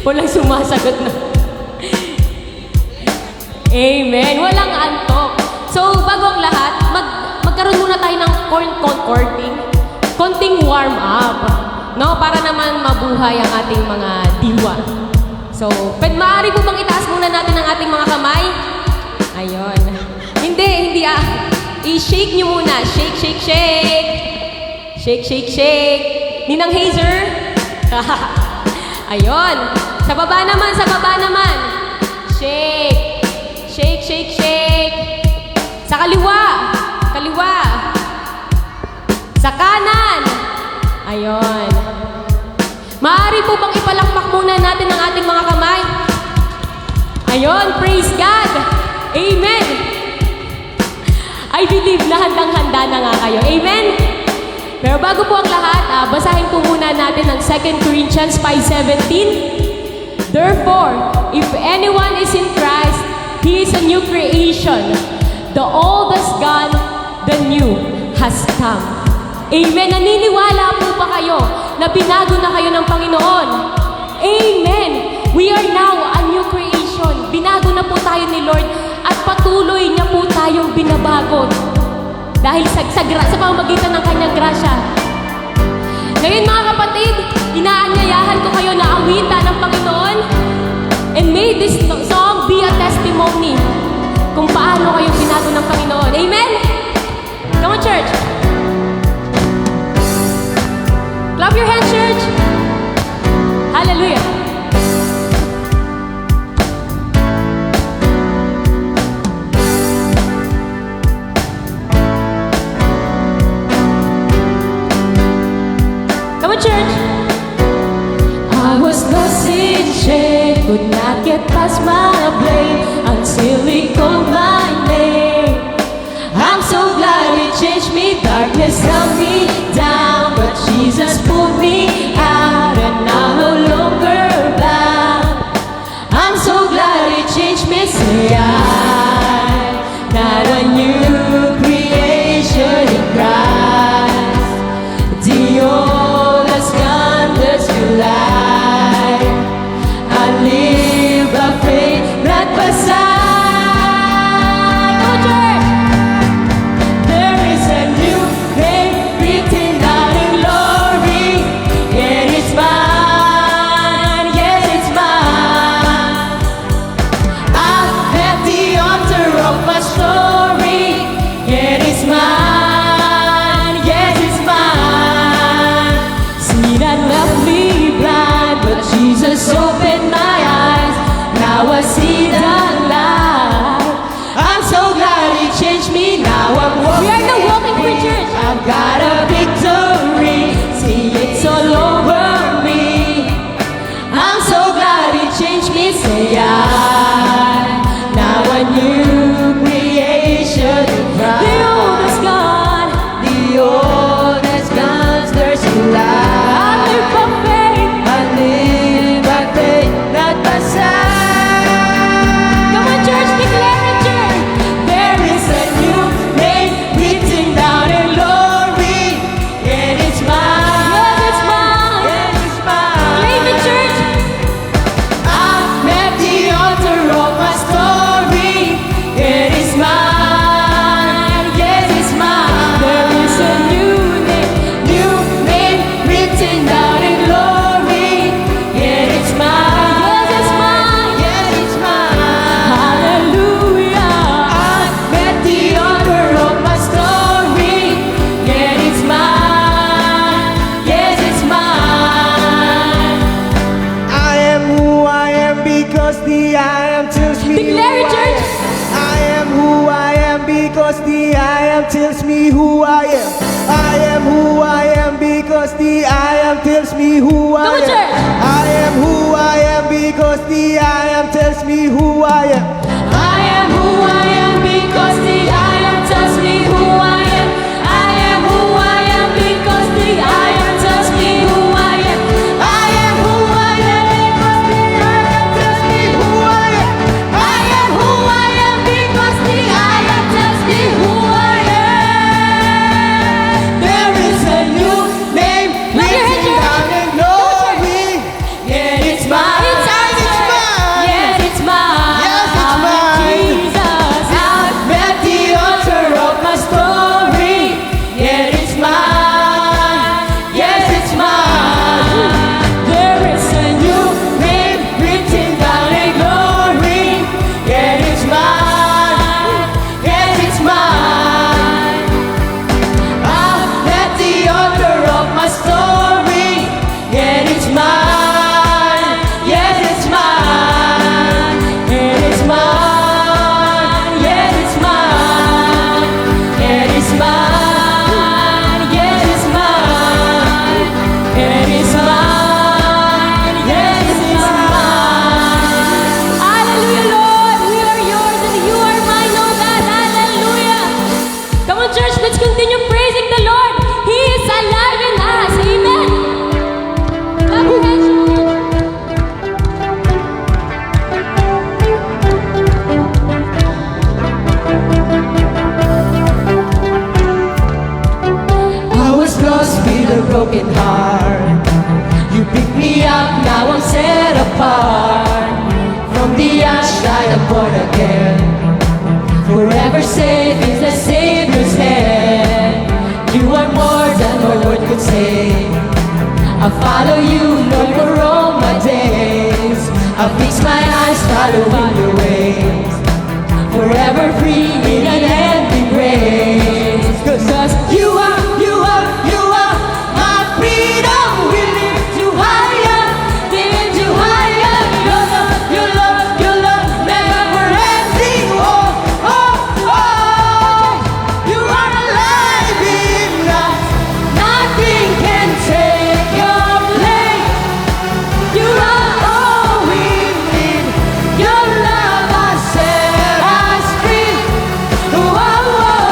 Walang sumasagot na. Amen. Walang antok. So, bago ang lahat, magkaroon muna tayo ng konting warm up. No? Para naman mabuhay ang ating mga diwa. So, maaari po bang itaas muna natin ang ating mga kamay? Ayun. Hindi I-shake nyo muna. Shake, shake, shake. Shake, shake, shake. Ninang Hazer. Ayun. Sa baba naman. Shake. Shake, shake, shake. Sa kaliwa. Sa kanan. Ayun. Maaari po bang ipalakpak muna natin ang ating mga kamay? Ayun, praise God. Amen. I believe na handang-handa na nga kayo. Amen? Pero bago po ang lahat, basahin po muna natin ang 2 Corinthians 5:17. Therefore, if anyone is in Christ, he is a new creation. The old has gone, the new has come. Amen. Naniniwala po ba kayo na binago na kayo ng Panginoon? Amen. We are now a new creation. Binago na po tayo ni Lord at patuloy niya po tayong binabago dahil sa pamamagitan ng kanyang grasya. Ngayon mga kapatid, inaanyayahan ko kayo na awitan ng Panginoon, and may this song be a testimony kung paano kayo binago ng Panginoon. Amen? Come on, church. Clap your hands, church. Hallelujah. Come on, church. I was lost in shame, could not get past my blame until he called my name. I'm so glad he changed me. Darkness held me down, but Jesus pulled me out, and I'm no longer bound. I'm so glad he changed me. Say I'm not a new creation in Christ. The old has gone, there's new life. I live by faith, not by sight. Jesus opened my eyes, now I see the light. I'm so glad he changed me, now I'm walking. We are the walking preachers. I've got a victory, see it's all over me. I'm so glad he changed me, say I, now a new creation in Christ. The old is gone, the old is gone, there's new life. I live by faith, I live by faith, not by sight. Come on, church, declare it, church. There is a new name written down in glory, and it's mine. Yes, it's mine. Yes, it's mine. Claim it, church. I'm at the altar of my story, and it's mine. Yes, it's mine. There is a new name written down in glory, and it's mine. Yes, it's mine. Yes, it's mine. Hallelujah. I'm at the altar of my story, and it's mine. Yes, it's mine. I am who I am because the I am tells me Declare it, who I church. am. I am who I am because the I am tells me who I am. I am who I am because the I am tells me who I Come on, am. church. I am who I am because the I am tells me who I am. I am who I am because the I am tells me who I am. I am who I am because the I am tells me who I am. I am who I am because the I am tells me who I am. I am who I am because the I am tells me who I am. There is a new name Clap your hands, written church. down in glory, and it's mine. It's now I'm set apart. From the ash I am born again. Forever safe in the Savior's hand. You are more than my word could say. I follow you, Lord, for all my days. I fix my eyes following your ways. Forever free in an ending grace. 'Cause you are my freedom. We lift you higher, lift you higher. Your love, never ending. Oh, oh, oh. You are alive in us. Nothing can take your place. You are all we need. Your love has set us free. Oh, oh, oh.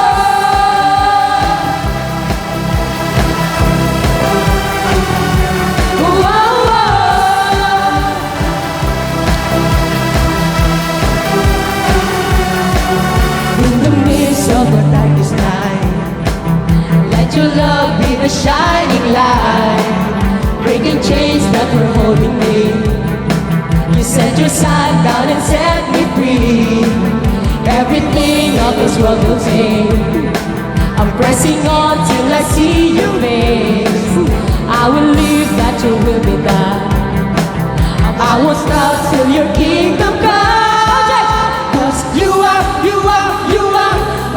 Oh, oh, oh. In the midst of the darkest night, let your love be the shining light, breaking chains that were holding me. You set your side down and set me free. Everything of this world will fade. I'm pressing on till I see your face. I will live that your will be done. I won't stop till your kingdom comes. 'Cause you are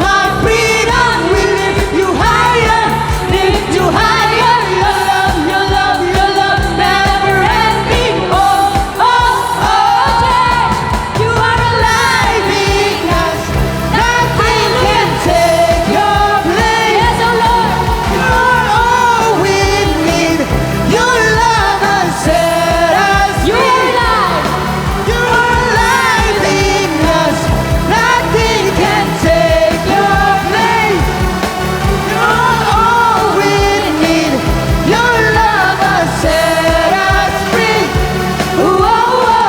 my freedom. We lift you higher, lift you higher. Your love, never ending. Oh, oh, oh, yeah. You are alive in us. Nothing can take your place. Yes, oh Lord. You are all we need. Your love has set us free. You are alive. You are alive in us. Nothing can take your place. You are all we need. Your love has set us free. Oh, oh, oh.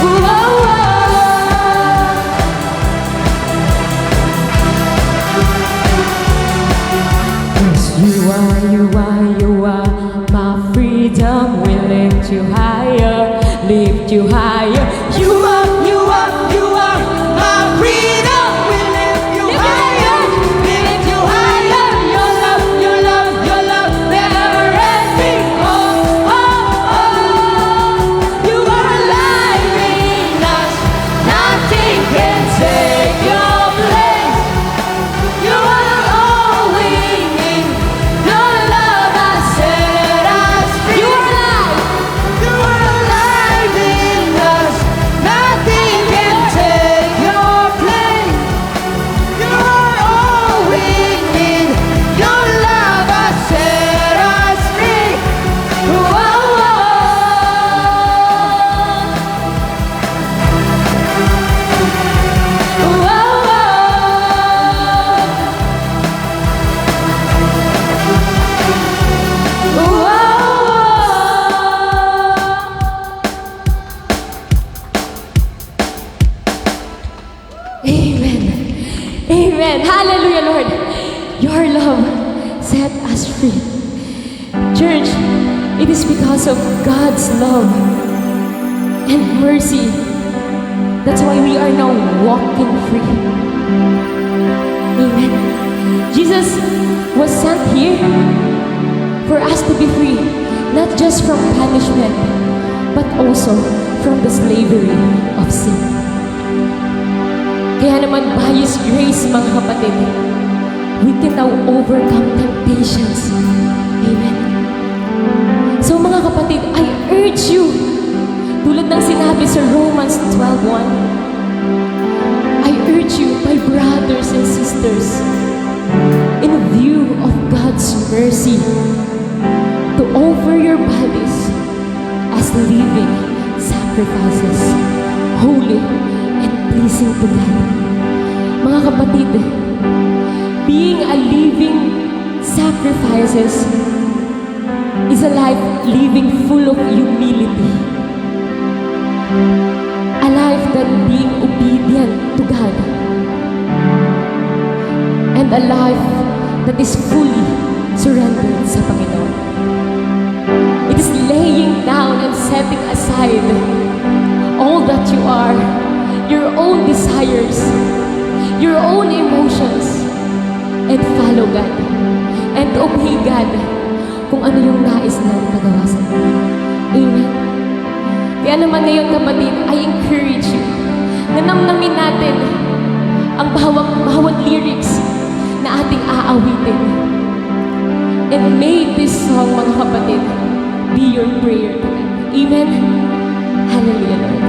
Oh, oh, oh. Yes, you are my freedom. We lift you higher, lift you higher. You are my freedom. We lift you higher, lift you higher. Your love, never ending. Oh, oh, oh. You are alive in us. Nothing can take your place. You are all we need. Your love has set us free. You are alive. You are alive in us. Nothing can take your place. You are all we need. Your love has set us free. Oh, oh, oh. Oh, oh, Amen. Amen. Hallelujah, Lord. Your love set us free. Church, it is because of God's love and mercy. That's why we are now walking free. Amen. Jesus was sent here for us to be free, not just from punishment, but also from the slavery of sin. Kaya naman, by His grace, mga kapatid, we can now overcome temptations. Amen. So mga kapatid, I urge you, tulad ng sinabi sa Romans 12:1, I urge you, my brothers and sisters, in view of God's mercy, to offer your bodies as living sacrifices, holy and pleasing to God. Mga kapatid, being a living sacrifices is a life living full of humility. A life that being obedient to God. And a life that is fully surrendered sa Panginoon. It is laying down and setting aside all that you are, your own desires, your own emotions, and follow God and obey God kung ano yung nais na nagawa sa iyo. Amen. Kaya naman ngayon kapatid, I encourage you na namnamin natin ang bawat lyrics na ating aawitin. And may this song, mga kapatid, be your prayer to God. Amen. Hallelujah, Lord.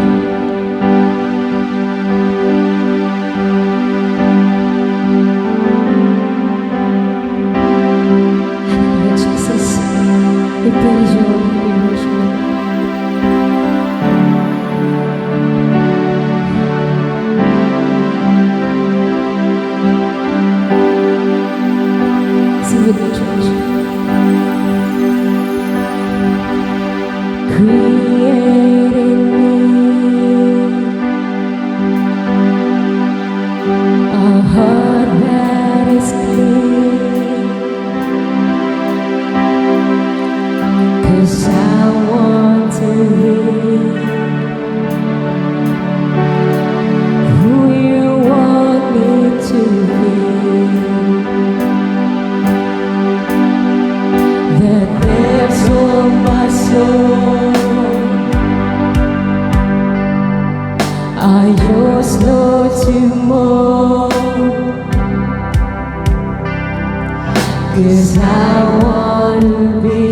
Hallelujah, Jesus. We praise you, Lord. We worship you. Sing with me, church. Create in me a heart that is clean, 'cause I want to hear who you want me to be. The depths of my soul are yours, Lord, to mold. 'Cause I want to be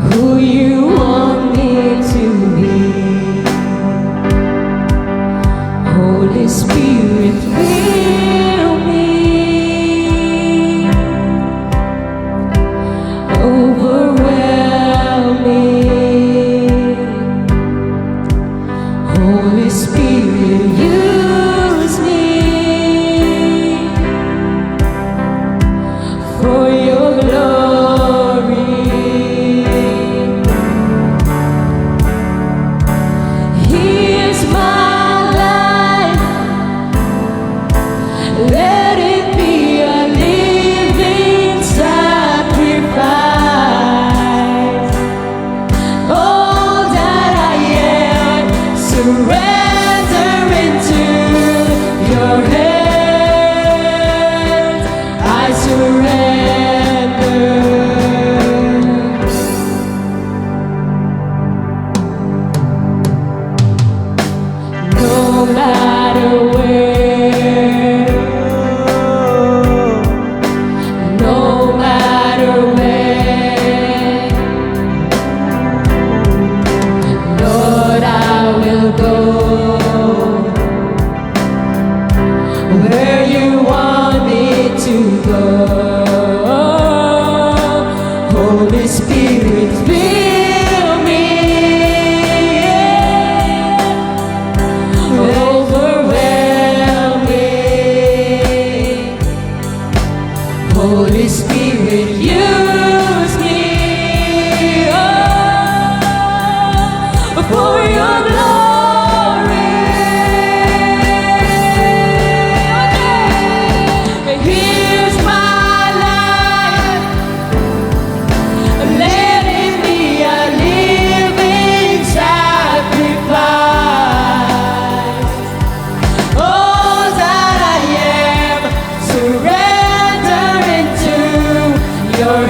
who you want me to be. Holy Spirit, fill me, overwhelm me. Holy Spirit, use me for your glory. Here's my life, let it be a living sacrifice. All that I am, surrender into your hands. I surrender. No matter where, no matter when, Lord, I will go where you want me to go. Holy Spirit, fill me, overwhelm me. Holy Spirit, use me, for your glory. Here's my life, let it be a living sacrifice. All that I am, surrender into your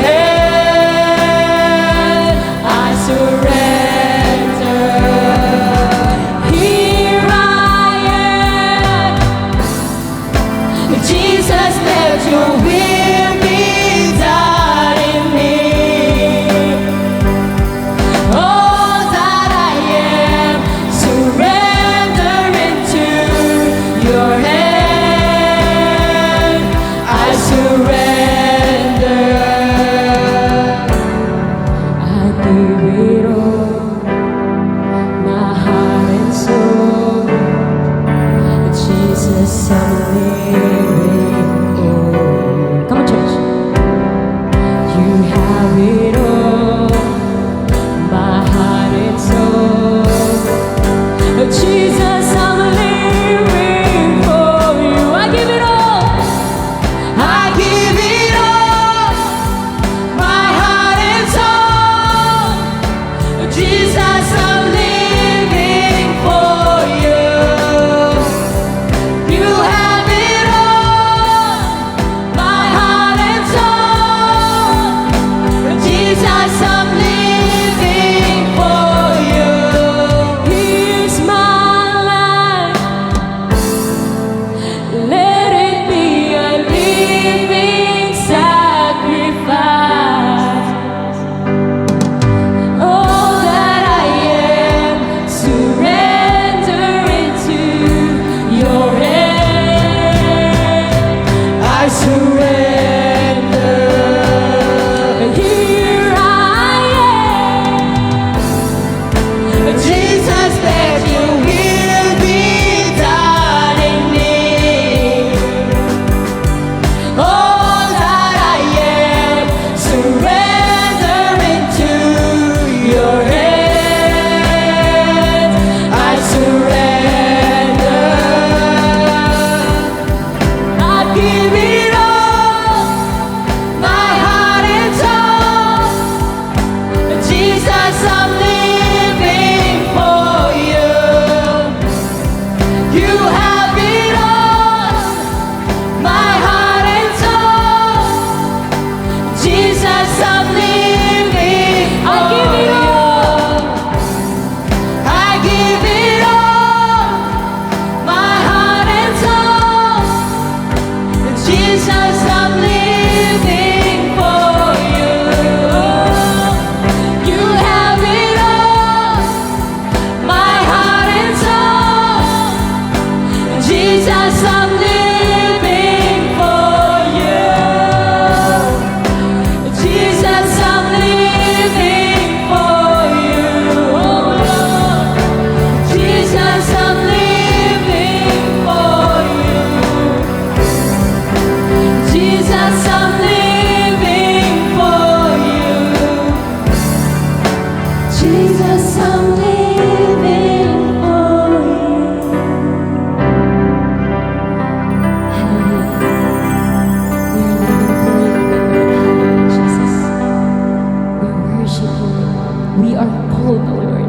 throne, O Lord,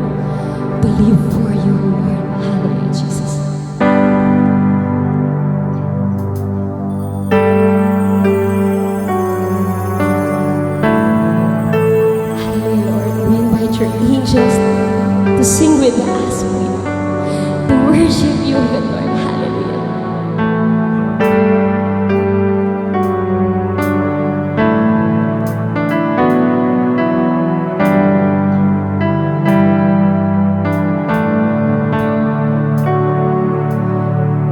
to live for you, O Lord. Hallelujah, Jesus. Hallelujah, Lord. We invite your angels to sing with us, to worship you, good Lord. Hallelujah.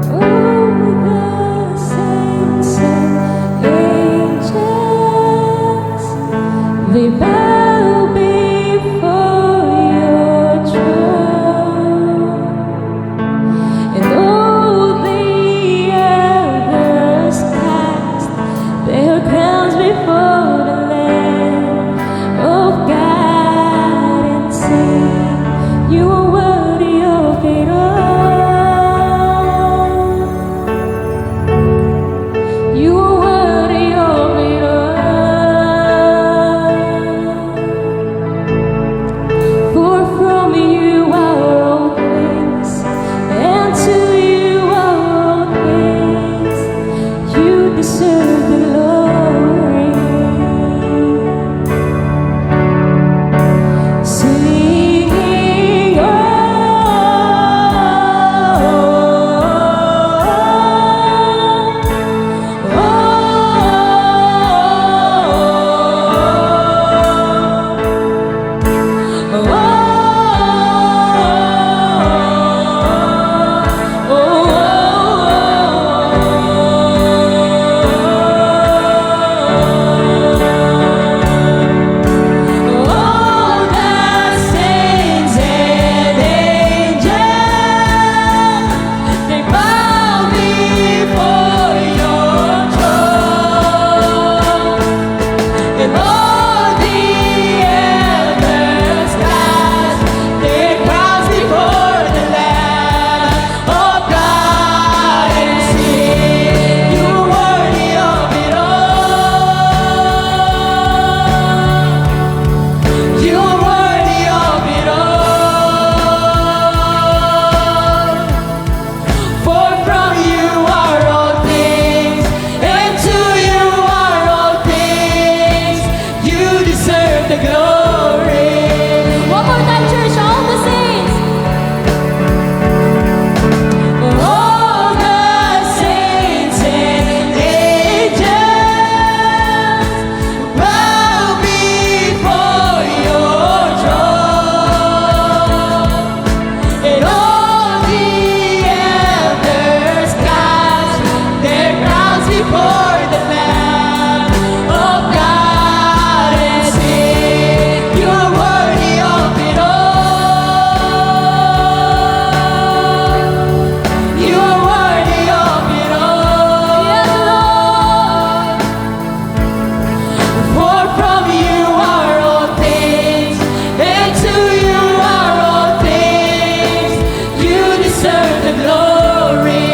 Oh, the saints and angels, they bow before your throne, and all the others cast their crowns before the Lamb of God and sing, you are worthy of it all. You are worthy of it all. For from you are all things, and to you are all things. You deserve the glory. Singing, all the saints and angels, they bow before your throne, and all the elders cast their crowns before the Lamb of God and sing, you are worthy of it all. You are worthy of it all. For from you are all things, and to you are all things. You deserve the glory. One more time, church, all the saints. All the saints and angels bow before your throne, and all the elders cast their crowns before the Lamb of God and sing, you are worthy of it all. You are worthy of it all. Yes, Lord. For from you are all things, and to you are all things. You deserve the glory.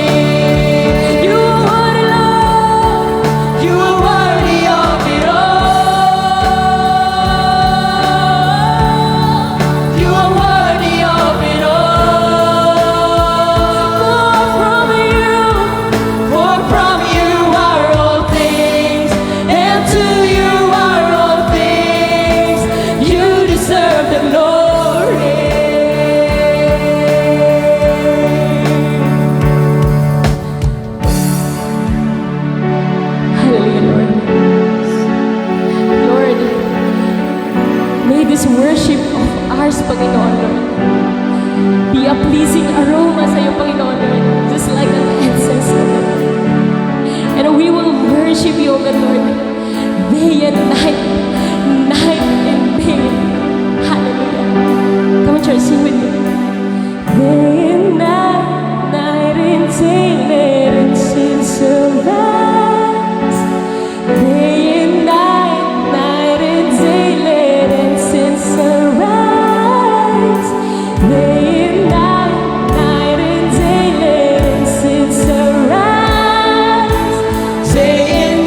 You are worthy, Lord. You are worthy of it all. You are worthy of it all. For from you are all things, and to you are all things. You deserve the glory. Hallelujah, Lord. Lord, may this worship of ours, Panginoon, Lord, be a pleasing aroma sa iyo, Panginoon, Lord, just like an incense, Lord. And we will worship you, O God, Lord, day and night, night and day. Hallelujah. Come on, church, sing with me. Day and night, night and day, let incense arise. Day and night, night and day, let incense arise. Day and night, night and day, let incense arise. Day and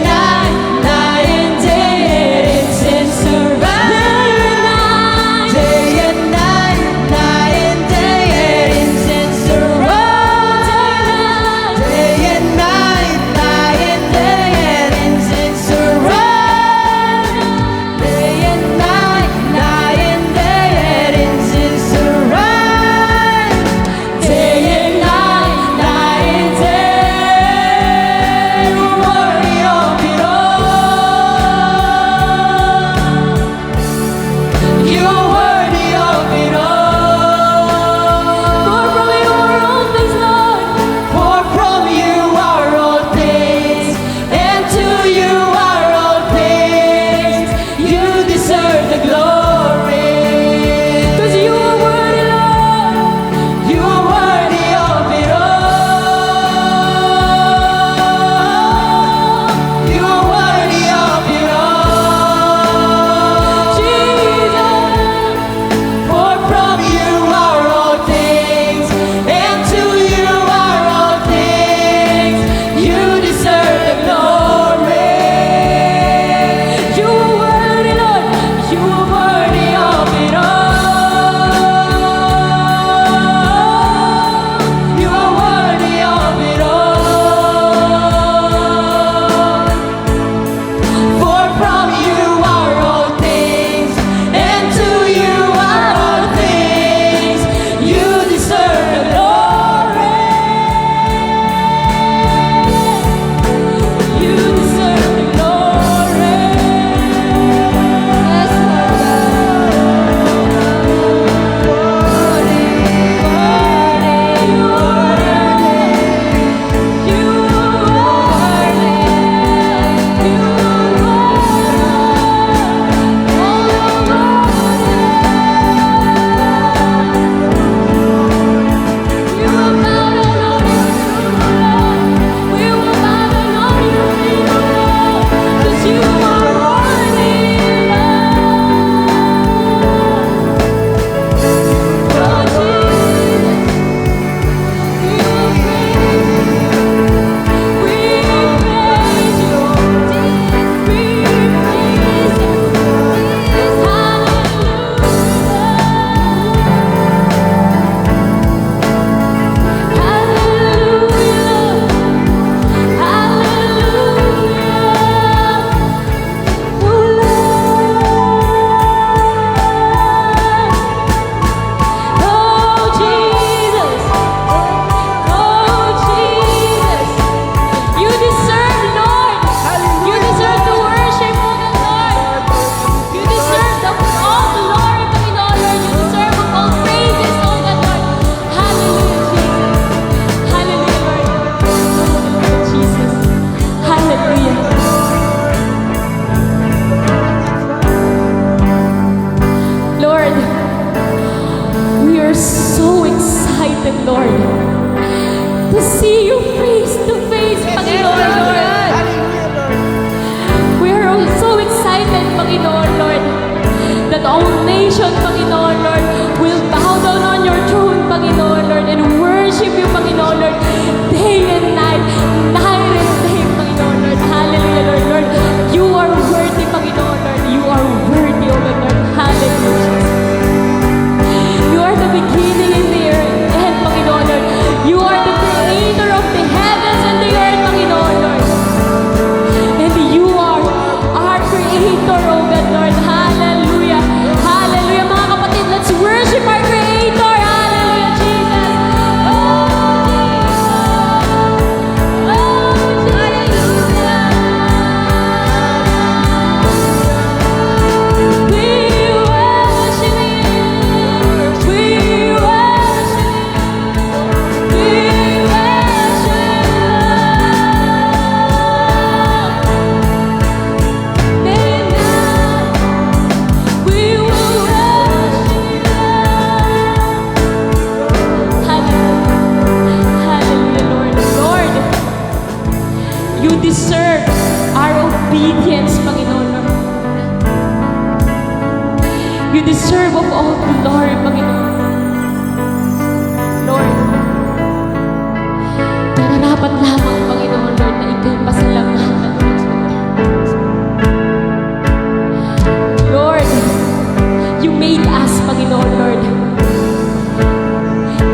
All nation, Panginoon, Lord, will bow down on your throne, Panginoon, Lord, and worship you, Panginoon, Lord, day and night, night and day, Panginoon, Lord. Hallelujah, Lord, Lord. You are worthy, Panginoon, Lord. You are worthy, O Lord, Lord. Hallelujah. You are the beginning and the end, Panginoon, Lord. You are the creator of the heavens and the earth, Panginoon, Lord. And you are our creator, O God, Lord. Hallelujah. Hallelujah, mga kapatid. Let's worship our creator. Hallelujah, Jesus. Oh, Jesus. We worship you. We worship you. We You deserve our obedience, Panginoon, Lord. You deserve of all glory, Panginoon. Lord, nararapat lamang, Panginoon, Lord, na ikaw'y pasalamatan. Lord, you made us, Panginoon, Lord.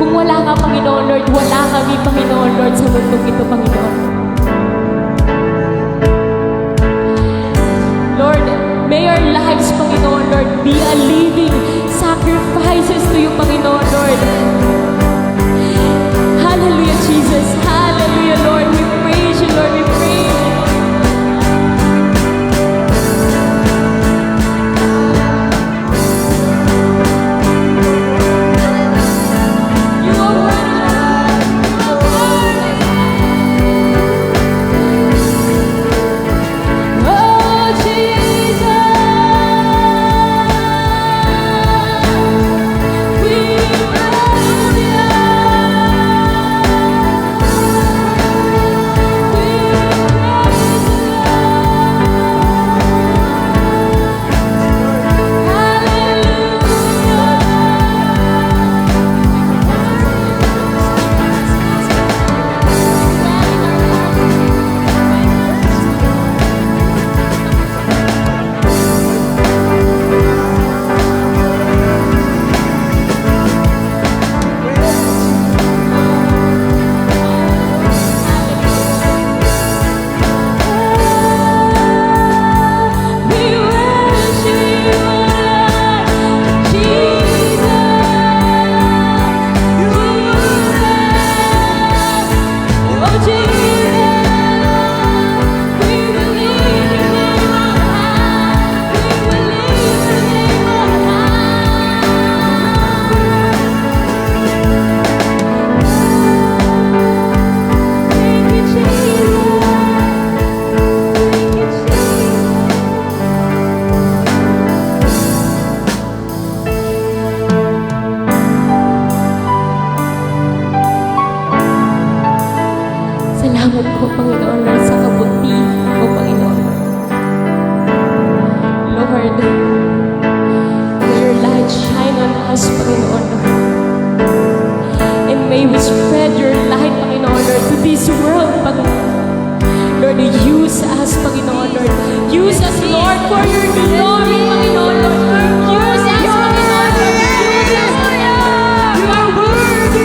Kung wala ka, Panginoon, Lord, wala kami, Panginoon, Lord, sa mundong ito, Panginoon. Lord, may our lives, Panginoon, Lord, be a living sacrifices to you, Panginoon, Lord. Hallelujah, Jesus. Hallelujah, Lord. We praise you, Lord. We praise you. You are worthy. You are worthy. Oh, Jesus. We love you. Salamat po, Panginoon Lord, sa kabuti mo, Panginoon. Lord, may your light shine on us, Panginoon Lord. And may we spread your light, Panginoon Lord, to this world, Panginoon. Lord, use us, Panginoon Lord. Use us, Lord, for your glory, Panginoon Lord. Use us, Panginoon Lord. Use us, Lord. You are worthy.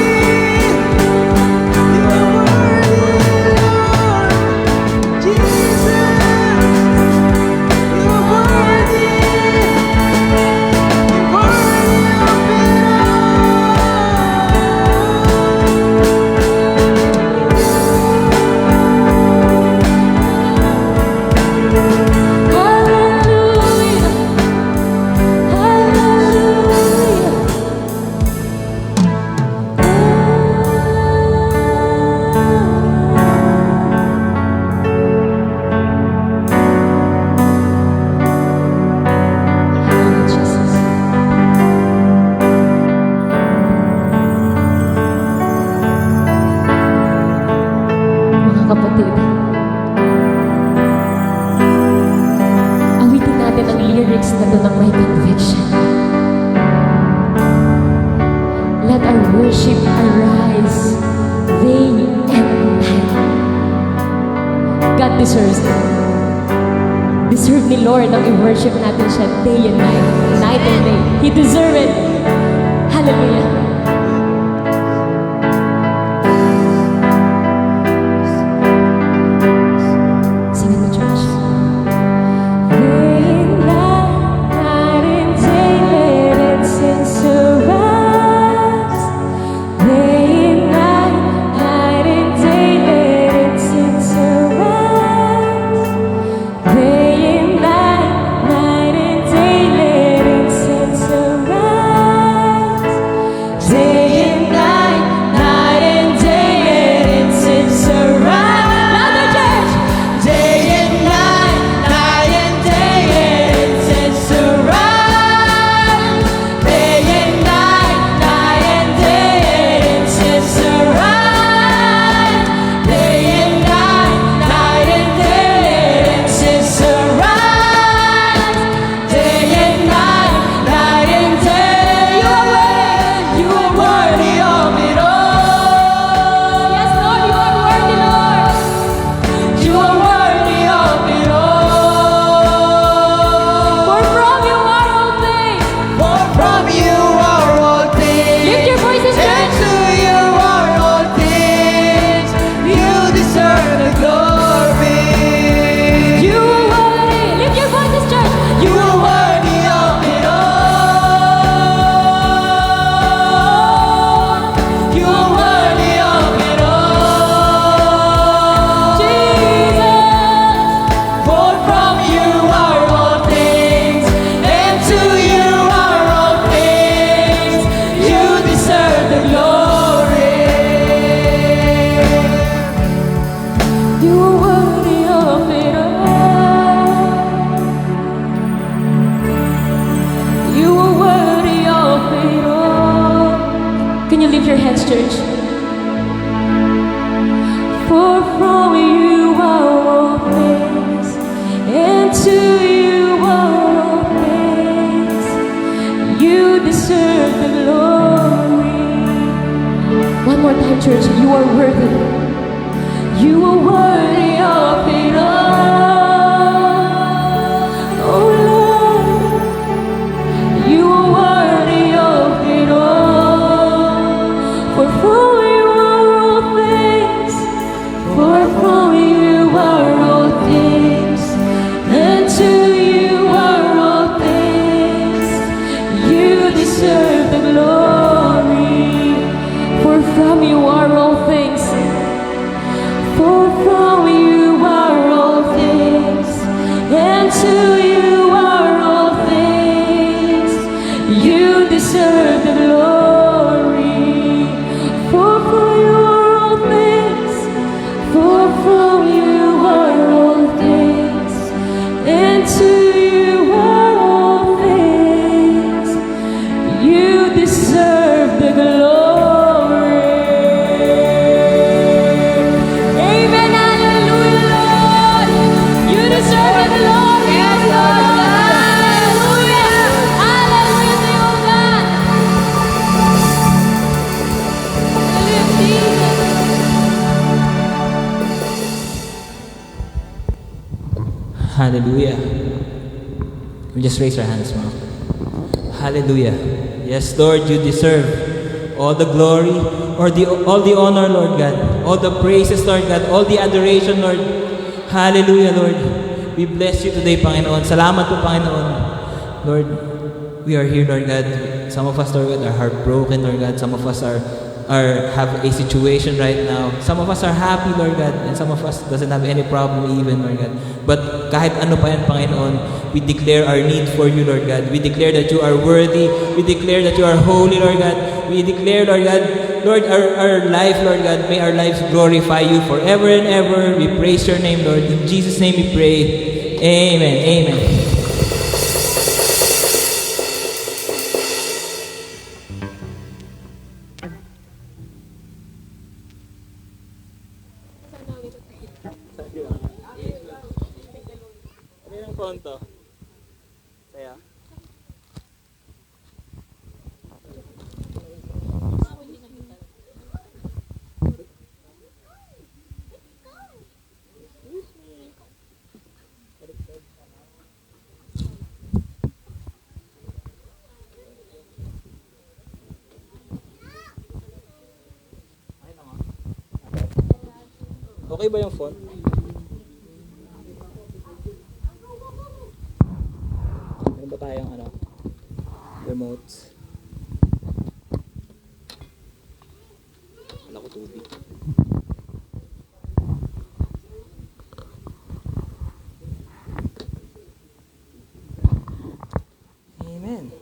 Kapatid, awitin natin ang lyrics na doon ng may conviction. worship arise day and night. God deserves it. Deserve ni Lord ang i-worship natin siya day and night, night and day. He deserve it. Hallelujah. Sing it, church. Day and night, night and day, let incense arise. Day and night, night and day, let incense arise. Day and night, night and day, let incense arise. Day and night, night and day, let incense arise. Louder, church! Day and night, night and day, let incense arise. Day and night, night and day, let incense arise. Day and night, night and day, let incense arise. Day and night, night and day, you are worthy of it all. Yes, Lord, you are worthy, Lord. You are worthy of it all. For from you are all things. For from you are all things. Lift your voices, And church. to you are all things. You deserve the glory. You are worthy. Lift your voices, church. You are worthy of it all. You are worthy of it all. Jesus. For from you are all things, and to you are all things. You deserve the glory. You are worthy of it all. You are worthy of it all. Can you lift your hands, church? For from you are all things, and to you are all things. You deserve the glory. One more time, church. You are worthy. You are worthy of it all. Oh Lord, you are worthy of it all. For from you are all things. For from you are all things. And to you are all things. You deserve the glory. For from you are all things. For from you are all things, and to you are all things. You deserve the glory. For from you are all things. For from you are all things, and to you are all things. You deserve the glory. Amen, hallelujah, Lord. You deserve the glory. Yes, Lord. Hallelujah. Hallelujah to you, God. Hallelujah, Jesus. Hallelujah. We just raise our hands, ma'am. Hallelujah. Yes, Lord, you deserve all the glory, or all the honor, Lord God, all the praises, Lord God, all the adoration, Lord. Hallelujah, Lord. We bless you today, Panginoon. Salamat po, Panginoon. Lord, we are here, Lord God. Some of us, Lord God, are heartbroken, Lord God. Some of us have a situation right now. Some of us are happy, Lord God, and some of us doesn't have any problem even, Lord God. But kahit ano pa yan, Panginoon, we declare our need for you, Lord God. We declare that you are worthy. We declare that you are holy, Lord God. We declare, Lord God, Lord, our life, Lord God, may our lives glorify you forever and ever. We praise your name, Lord. In Jesus' name we pray. Amen. Amen. Pronto. Saya. Okay ba yung phone? Meron ba tayong remotes? Wala ko tubig. Amen.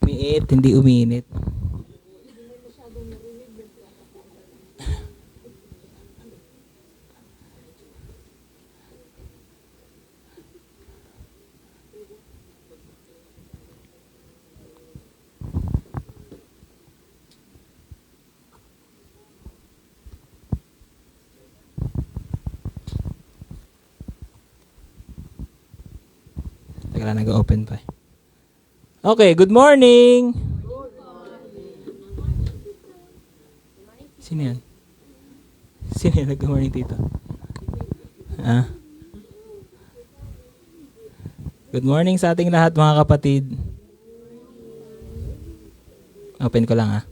Umiit, hindi uminit. Teka lang, nag-open pa. Okay, good morning! Sino yan? Sino yan? Good morning, tito. Good morning sa ating lahat, mga kapatid. Open ko lang,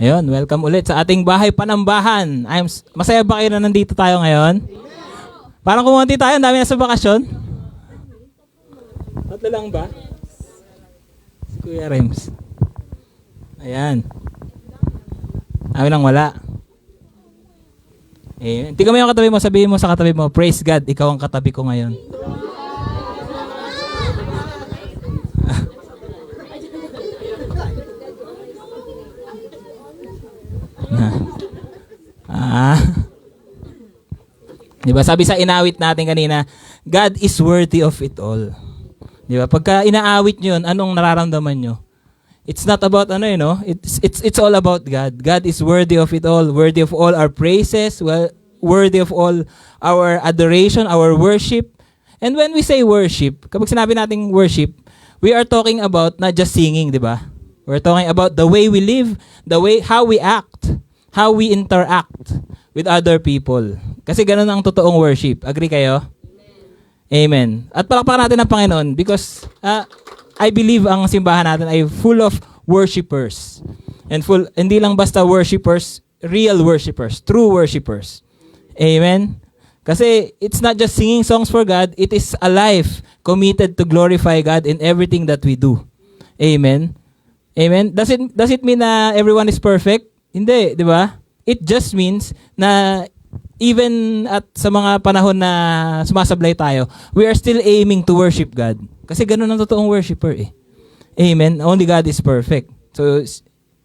Ayun, welcome ulit sa ating bahay panambahan. Masaya ba kayo na nandito tayo ngayon? Parang kumunti tayo, ang dami na sa bakasyon. Tatlo lang ba? Si Kuya Rems. Ayan. Amin lang wala. Tingnan mo yung katabi mo, sabihin mo sa katabi mo, praise God, ikaw ang katabi ko ngayon. Diba? Sabi sa inawit natin kanina, God is worthy of it all. Diba? Pagka inaawit nyo yun, anong nararamdaman nyo? It's not about it's all about God. God is worthy of it all, worthy of all our praises, worthy of all our adoration, our worship. And when we say worship, kapag sinabi nating worship, we are talking about not just singing, diba? We're talking about the way we live, how we act, how we interact with other people. Kasi ganun ang totoong worship. Agree kayo? Amen. At palakpakan natin ang Panginoon because I believe ang simbahan natin ay full of worshipers. And hindi lang basta worshipers, real worshipers, true worshipers. Amen? Kasi it's not just singing songs for God, it is a life committed to glorify God in everything that we do. Amen? Amen? Does it mean na everyone is perfect? Hindi, di ba? It just means na even at sa mga panahon na sumasablay tayo, we are still aiming to worship God. Kasi ganun ang totoong worshiper Amen? Only God is perfect. So,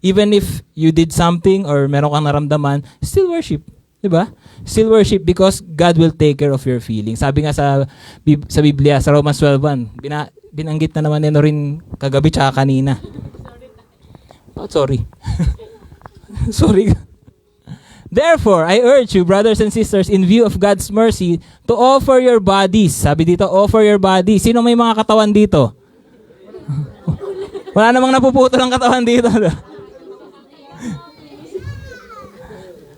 even if you did something or meron kang naramdaman, still worship. Diba? Still worship because God will take care of your feelings. Sabi nga sa Biblia, sa Romans 12:1, binanggit na naman nino rin kagabi tsaka kanina. Oh, sorry. Sorry. Therefore, I urge you, brothers and sisters, in view of God's mercy, to offer your bodies. Sabi dito, offer your bodies. Sino may mga katawan dito? Wala namang napuputol ang katawan dito.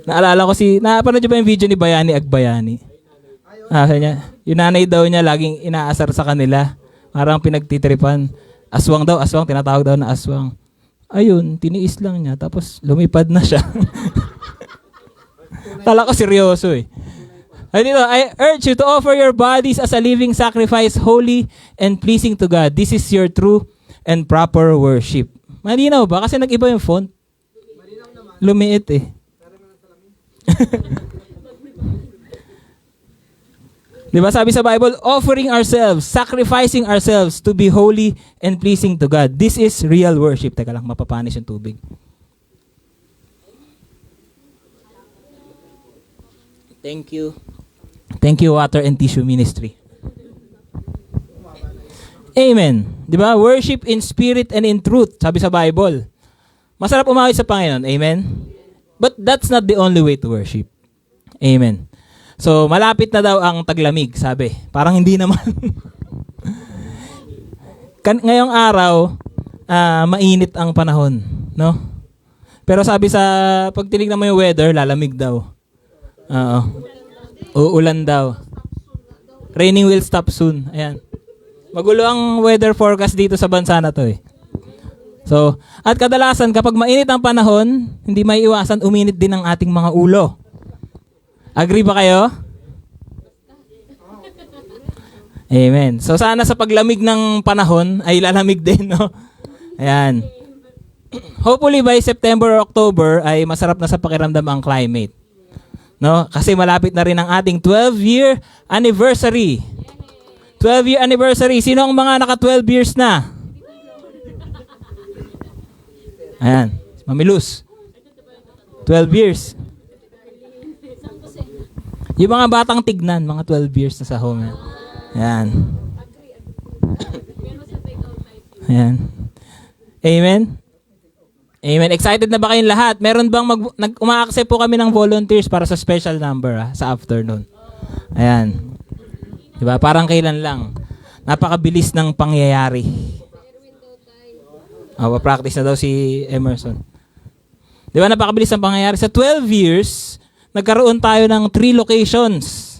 Naalala ko napanood niyo ba yung video ni Bayani Agbayani? Sabi niya, yung nanay daw niya laging inaasar sa kanila. Parang pinagtitripan. Aswang daw, aswang, tinatawag daw na aswang. Ayun, tiniis lang niya, tapos lumipad na siya. Kala ko seryoso eh. Ay dito, I urge you to offer your bodies as a living sacrifice, holy and pleasing to God. This is your true and proper worship. Malinaw ba? Kasi nag-iba yung font. Lumiit eh. Diba sabi sa Bible, offering ourselves, sacrificing ourselves to be holy and pleasing to God. This is real worship. Teka lang, mapapanis yung tubig. Thank you. Thank you, Water and Tissue Ministry. Amen. Diba? Worship in spirit and in truth. Sabi sa Bible. Masarap umawit sa Panginoon. Amen? But that's not the only way to worship. Amen. So, malapit na daw ang taglamig, sabi. Parang hindi naman. Ngayong araw, mainit ang panahon, no? Pero sabi sa, pag tinignan mo yung weather, lalamig daw. Oo. Uulan daw. Raining will stop soon. Ayan. Magulo ang weather forecast dito sa bansa na to eh. So, at kadalasan, kapag mainit ang panahon, hindi may iwasan, uminit din ang ating mga ulo. Agree ba kayo? Amen. So sana sa paglamig ng panahon ay lalamig din, no? Ayan. Hopefully by September or October ay masarap na sa pakiramdam ang climate. No? Kasi malapit na rin ang ating 12-year anniversary. 12-year anniversary. Sino ang mga naka 12 years na? Ayan. Mamilus. 12 years. Yung mga batang tignan, mga 12 years na sa home. Ayan. Ayan. Amen? Amen. Excited na ba kayong lahat? Meron bang uma-accept po kami ng volunteers para sa special number sa afternoon? Ayan. Diba? Parang kailan lang. Napakabilis ng pangyayari. Practice na daw si Emerson. Diba? Napakabilis ng pangyayari. Sa 12 years, nagkaroon tayo ng 3 locations.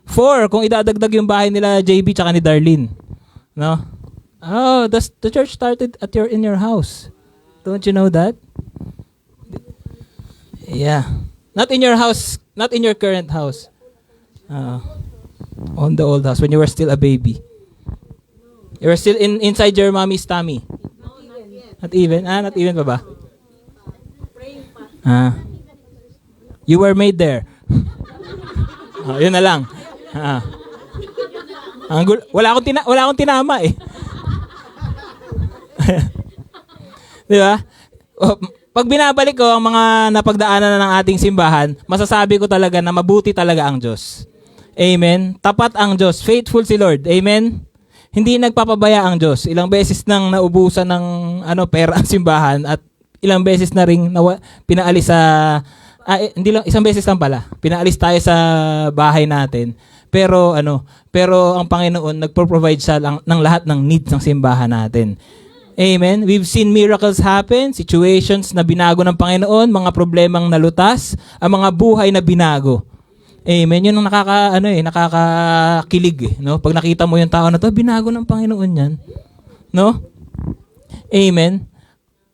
4 kung idadagdag yung bahay nila JB tsaka ni Darlene. No? Oh, the church started in your house. Don't you know that? Yeah. Not in your house, not in your current house. On the old house when you were still a baby. You were still inside your mommy's tummy. Not even? Not even pa ba? You were made there. Yun na lang. Wala akong tinama eh. Di ba? Pag binabalik ko ang mga napagdaanan na ng ating simbahan, masasabi ko talaga na mabuti talaga ang Diyos. Amen? Tapat ang Diyos. Faithful si Lord. Amen? Hindi nagpapabaya ang Diyos. Ilang beses nang naubusan ng pera ang simbahan at ilang beses na ring pinaalis sa hindi lang, isang beses lang pala. Pinaalis tayo sa bahay natin. Pero ang Panginoon nagpo-provide siya ng lahat ng needs ng simbahan natin. Amen. We've seen miracles happen, situations na binago ng Panginoon, mga problemang nalutas, ang mga buhay na binago. Amen. Yun ang nakakakilig, no? Pag nakita mo yung tao na to, binago ng Panginoon 'yan. No? Amen.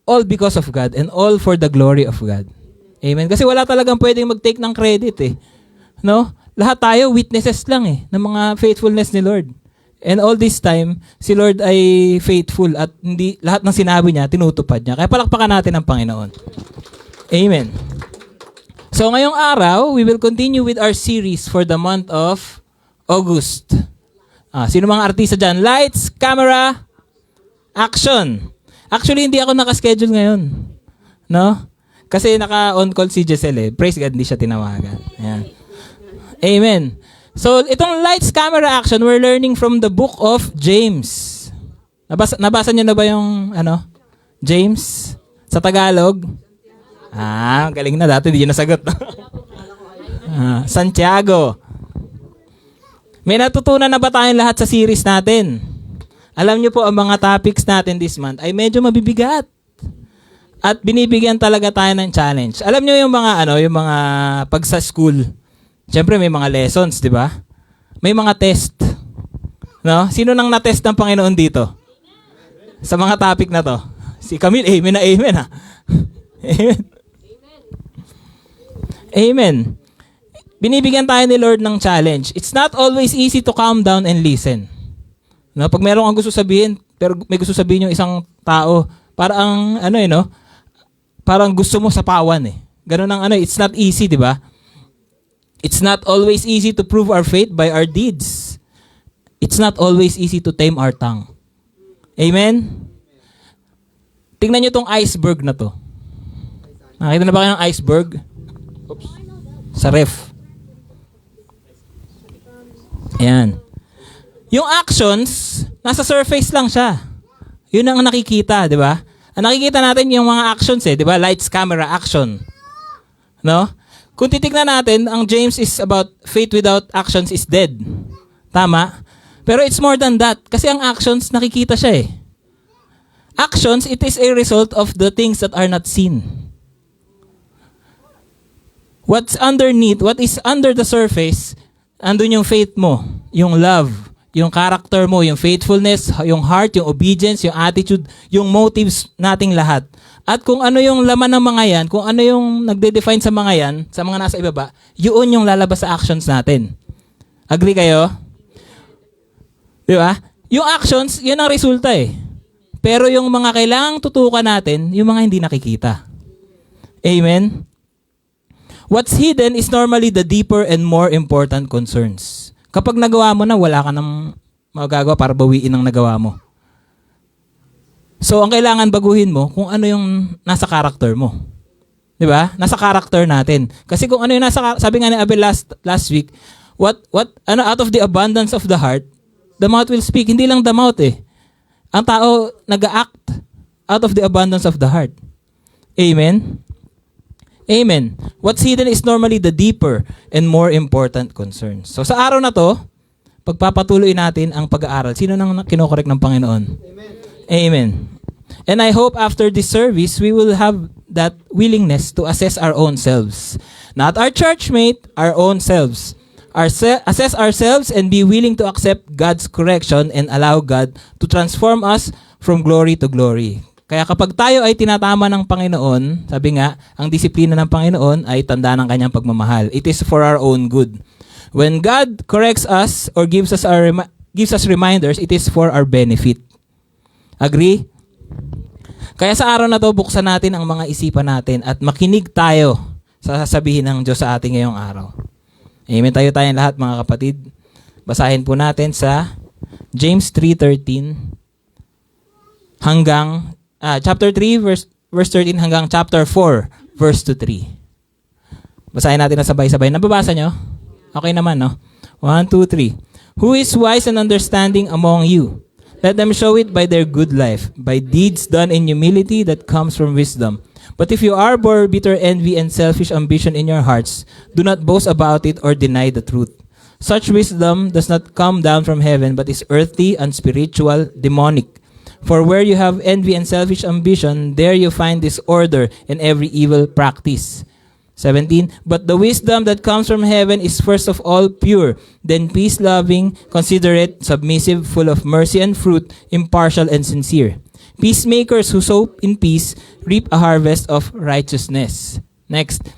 All because of God and all for the glory of God. Amen. Kasi wala talagang pwedeng mag-take ng credit eh. No? Lahat tayo witnesses lang eh ng mga faithfulness ni Lord. And all this time, si Lord ay faithful at hindi lahat ng sinabi niya tinutupad niya. Kaya palakpakan natin ang Panginoon. Amen. So ngayong araw, we will continue with our series for the month of August. Sino mga artista dyan? Lights, camera, action. Actually, hindi ako nakaschedule ngayon. No? Kasi naka-on call si Giselle eh. Praise God, hindi siya tinawagan. Ayan. Amen. So, itong lights, camera, action, we're learning from the book of James. Nabasa niyo na ba yung James? Sa Tagalog? Galing na. Dati hindi niyo nasagot. Santiago. May natutunan na ba tayong lahat sa series natin? Alam niyo po, ang mga topics natin this month ay medyo mabibigat. At binibigyan talaga tayo ng challenge. Alam niyo yung mga pag sa school. Siyempre may mga lessons, 'di ba? May mga test. No? Sino nang na-test ng Panginoon dito? sa mga topic na to. Si Camille, amen na amen ha. Amen. Amen. Binibigyan tayo ni Lord ng challenge. It's not always easy to calm down and listen. No, pag meron kang gusto sabihin, pero may gusto sabihin yung isang tao, parang parang gusto mo sapawan eh. Ganun ang it's not easy, di ba? It's not always easy to prove our faith by our deeds. It's not always easy to tame our tongue. Amen? Tingnan nyo tong iceberg na to. Nakita na ba kayo ng iceberg? Oops. Sa ref. Ayan. Yung actions, nasa surface lang siya. Yun ang nakikita, di ba? Ang nakikita natin yung mga actions di ba? Lights, camera, action. No? Kung titignan natin, ang James is about faith without actions is dead. Tama? Pero it's more than that. Kasi ang actions, nakikita siya eh. Actions, it is a result of the things that are not seen. What's underneath, what is under the surface, andun yung faith mo, yung love, yung character mo, yung faithfulness, yung heart, yung obedience, yung attitude, yung motives nating lahat. At kung ano yung laman ng mga yan, kung ano yung nagde-define sa mga yan, sa mga nasa ibaba, yun yung lalabas sa actions natin. Agree kayo? Di ba? Yung actions, yan ang resulta eh. Pero yung mga kailangang tutukan natin, yung mga hindi nakikita. Amen? What's hidden is normally the deeper and more important concerns. Kapag nagawa mo na, wala ka nang magagawa para bawiin ang nagawa mo. So, ang kailangan baguhin mo kung ano yung nasa character mo. Di ba? Nasa character natin. Kasi kung ano yung sabi nga ni Abel last week, out of the abundance of the heart, the mouth will speak. Hindi lang the mouth eh. Ang tao nag-act out of the abundance of the heart. Amen? Amen. What's hidden is normally the deeper and more important concerns. So sa araw na to, pagpapatuloy natin ang pag-aaral. Sino nang kinokorek ng Panginoon? Amen. Amen. And I hope after this service, we will have that willingness to assess our own selves. Not our churchmate, our own selves. Assess ourselves and be willing to accept God's correction and allow God to transform us from glory to glory. Kaya kapag tayo ay tinatama ng Panginoon, sabi nga, ang disiplina ng Panginoon ay tanda ng kanyang pagmamahal. It is for our own good. When God corrects us or gives us reminders, it is for our benefit. Agree? Kaya sa araw na to, buksan natin ang mga isipan natin at makinig tayo sa sasabihin ng Diyos sa ating ngayong araw. Amen. Tayong lahat mga kapatid. Basahin po natin sa James 3:13 hanggang chapter 3 verse 13 hanggang chapter 4 verse 3. Basahin natin na sabay-sabay. Nababasa nyo? Okay naman, no? 1, 2, 3. Who is wise and understanding among you? Let them show it by their good life, by deeds done in humility that comes from wisdom. But if you harbor bitter envy and selfish ambition in your hearts, do not boast about it or deny the truth. Such wisdom does not come down from heaven, but is earthly, unspiritual, demonic. For where you have envy and selfish ambition, there you find disorder and every evil practice. 17. But the wisdom that comes from heaven is first of all pure, then peace-loving, considerate, submissive, full of mercy and fruit, impartial and sincere. Peacemakers who sow in peace reap a harvest of righteousness. Next.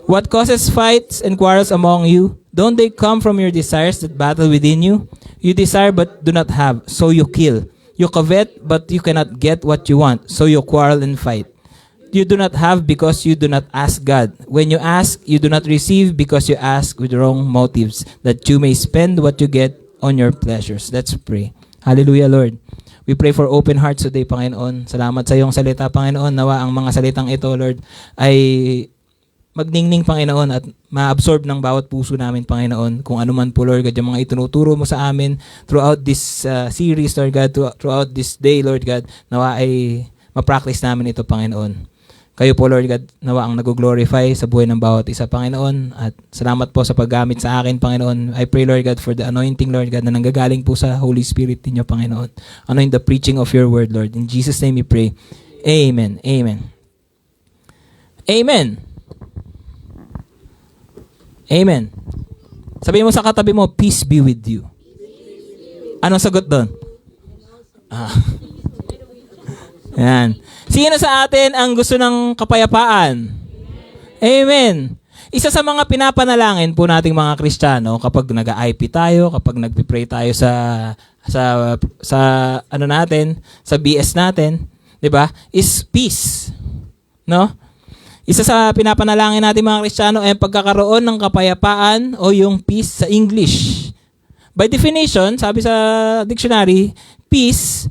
What causes fights and quarrels among you? Don't they come from your desires that battle within you? You desire but do not have, so you kill. You covet but you cannot get what you want, so you quarrel and fight. You do not have because you do not ask God. When you ask, you do not receive because you ask with wrong motives, that you may spend what you get on your pleasures. Let's pray. Hallelujah, Lord. We pray for open hearts today, Panginoon. Salamat sa iyong salita, Panginoon. Nawa ang mga salitang ito, Lord, ay magningning, Panginoon, at ma-absorb ng bawat puso namin, Panginoon. Kung ano man po, Lord God, yung mga itinuturo mo sa amin throughout this series, Lord God, throughout this day, Lord God, nawa ay ma-practice namin ito, Panginoon. Kayo po, Lord God, nawa ang nag-glorify sa buhay ng bawat isa, Panginoon. At salamat po sa paggamit sa akin, Panginoon. I pray, Lord God, for the anointing, Lord God, na nanggagaling po sa Holy Spirit ninyo, Panginoon. Anoint the preaching of your word, Lord. In Jesus' name we pray. Amen. Amen. Amen. Amen. Sabihin mo sa katabi mo, peace be with you. Anong sagot doon? Yan. Sino sa atin ang gusto ng kapayapaan? Amen. Isa sa mga pinapanalangin po nating mga Kristiyano kapag nag-IP tayo, kapag nagpi-pray tayo sa ano natin, sa BS natin, 'di ba? Is peace. No? Isa sa pinapanalangin natin mga Kristiyano ay pagkakaroon ng kapayapaan o yung peace sa English. By definition, sabi sa dictionary, peace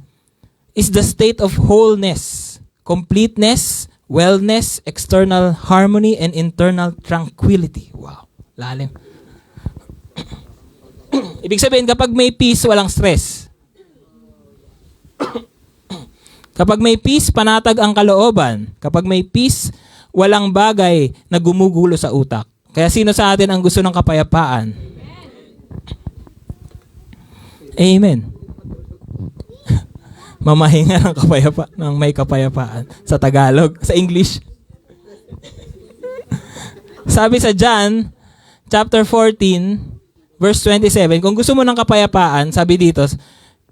is the state of wholeness, completeness, wellness, external harmony, and internal tranquility. Wow, lalim. Ibig sabihin, kapag may peace, walang stress. Kapag may peace, panatag ang kalooban. Kapag may peace, walang bagay na gumugulo sa utak. Kaya sino sa atin ang gusto ng kapayapaan? Amen. Mamahinga ng may kapayapaan sa Tagalog, sa English. Sabi sa John chapter 14 verse 27, kung gusto mo ng kapayapaan, sabi dito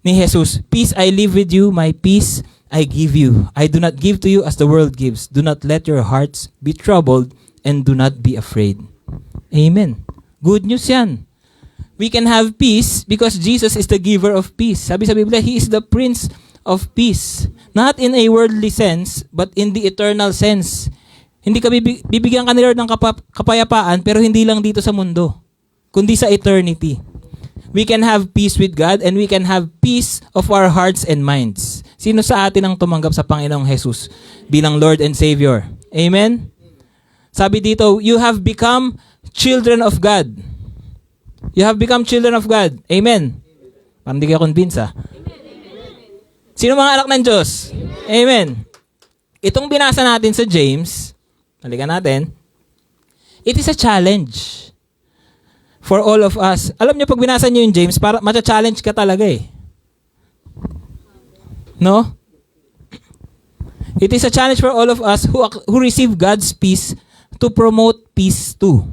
ni Jesus, "Peace I leave with you, my peace I give you. I do not give to you as the world gives. Do not let your hearts be troubled and do not be afraid." Amen. Good news 'yan. We can have peace because Jesus is the giver of peace. Sabi sa Biblia, He is the Prince of Peace. Not in a worldly sense, but in the eternal sense. Hindi ka bibigyan ka ni Lord ng kapayapaan, pero hindi lang dito sa mundo, kundi sa eternity. We can have peace with God and we can have peace of our hearts and minds. Sino sa atin ang tumanggap sa Panginoong Jesus bilang Lord and Savior? Amen? Sabi dito, you have become children of God. You have become children of God. Amen? Parang hindi ka convince Sino mga anak ng Diyos? Amen. Itong binasa natin sa James, halika natin, it is a challenge for all of us. Alam niyo, pag binasa niyo yung James, para matcha-challenge ka talaga No? It is a challenge for all of us who receive God's peace to promote peace too.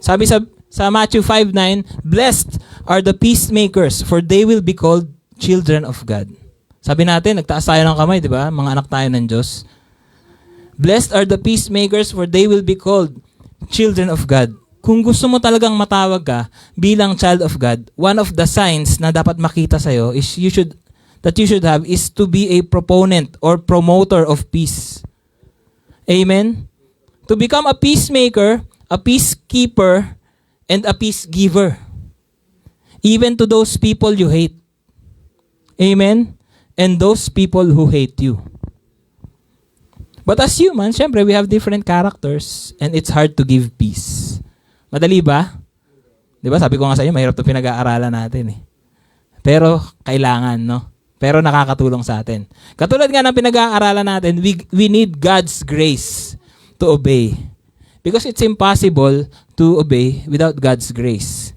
Sabi sa Matthew 5:9, "Blessed are the peacemakers, for they will be called children of God." Sabi natin, nagtaas tayo ng kamay, di ba? Mga anak tayo ng Diyos. Blessed are the peacemakers, for they will be called children of God. Kung gusto mo talagang matawag ka bilang child of God, one of the signs na dapat makita sa'yo is you should have is to be a proponent or promoter of peace. Amen? To become a peacemaker, a peacekeeper, and a peace giver. Even to those people you hate. Amen? And those people who hate you. But as humans, syempre, we have different characters and it's hard to give peace. Madali ba? Di ba? Sabi ko nga sa inyo, mahirap ito pinag-aaralan natin Pero kailangan, no? Pero nakakatulong sa atin. Katulad nga ng pinag-aaralan natin, we need God's grace to obey. Because it's impossible to obey without God's grace.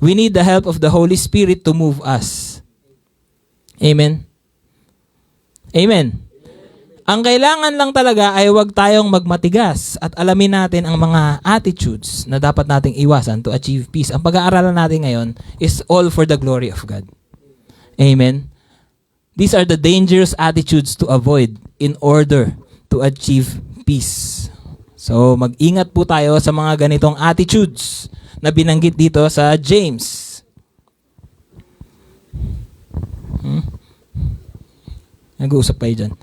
We need the help of the Holy Spirit to move us. Amen? Amen. Ang kailangan lang talaga ay huwag tayong magmatigas at alamin natin ang mga attitudes na dapat nating iwasan to achieve peace. Ang pag-aaralan natin ngayon is all for the glory of God. Amen. These are the dangerous attitudes to avoid in order to achieve peace. So, mag-ingat po tayo sa mga ganitong attitudes na binanggit dito sa James. Nag-uusap kayo dyan.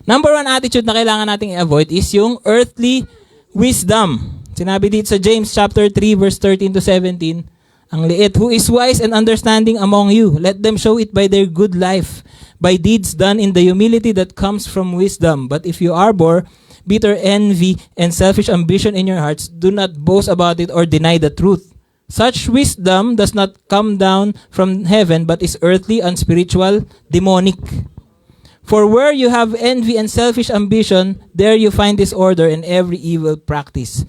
Number one attitude na kailangan nating i-avoid is yung earthly wisdom. Sinabi dito sa James chapter 3 verse 13 to 17, ang liit, "Who is wise and understanding among you? Let them show it by their good life, by deeds done in the humility that comes from wisdom. But if you harbor bitter envy and selfish ambition in your hearts, do not boast about it or deny the truth. Such wisdom does not come down from heaven, but is earthly, unspiritual, demonic. For where you have envy and selfish ambition, there you find disorder and every evil practice."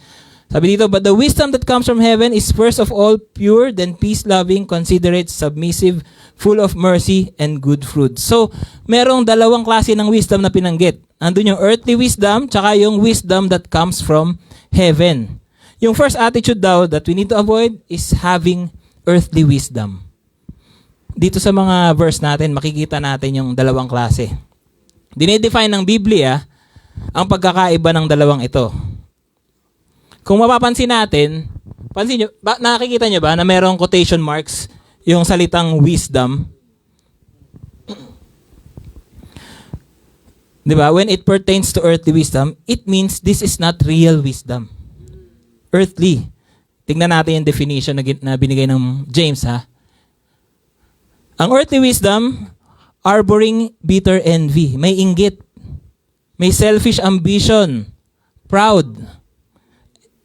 Sabi dito, "But the wisdom that comes from heaven is first of all pure, then peace-loving, considerate, submissive, full of mercy and good fruit." So, merong dalawang klase ng wisdom na pinanggit. Andun yung earthly wisdom, tsaka yung wisdom that comes from heaven. Yung first attitude daw that we need to avoid is having earthly wisdom. dito sa mga verse natin, makikita natin yung dalawang klase. Dinedefine ng Biblia ang pagkakaiba ng dalawang ito. Kung mapapansin natin, nakikita nyo ba na mayroong quotation marks yung salitang wisdom? Diba? When it pertains to earthly wisdom, it means this is not real wisdom. Earthly. Tingnan natin yung definition na binigay ng James, ha? Ang earthly wisdom, harboring bitter envy. May inggit. May selfish ambition. Proud.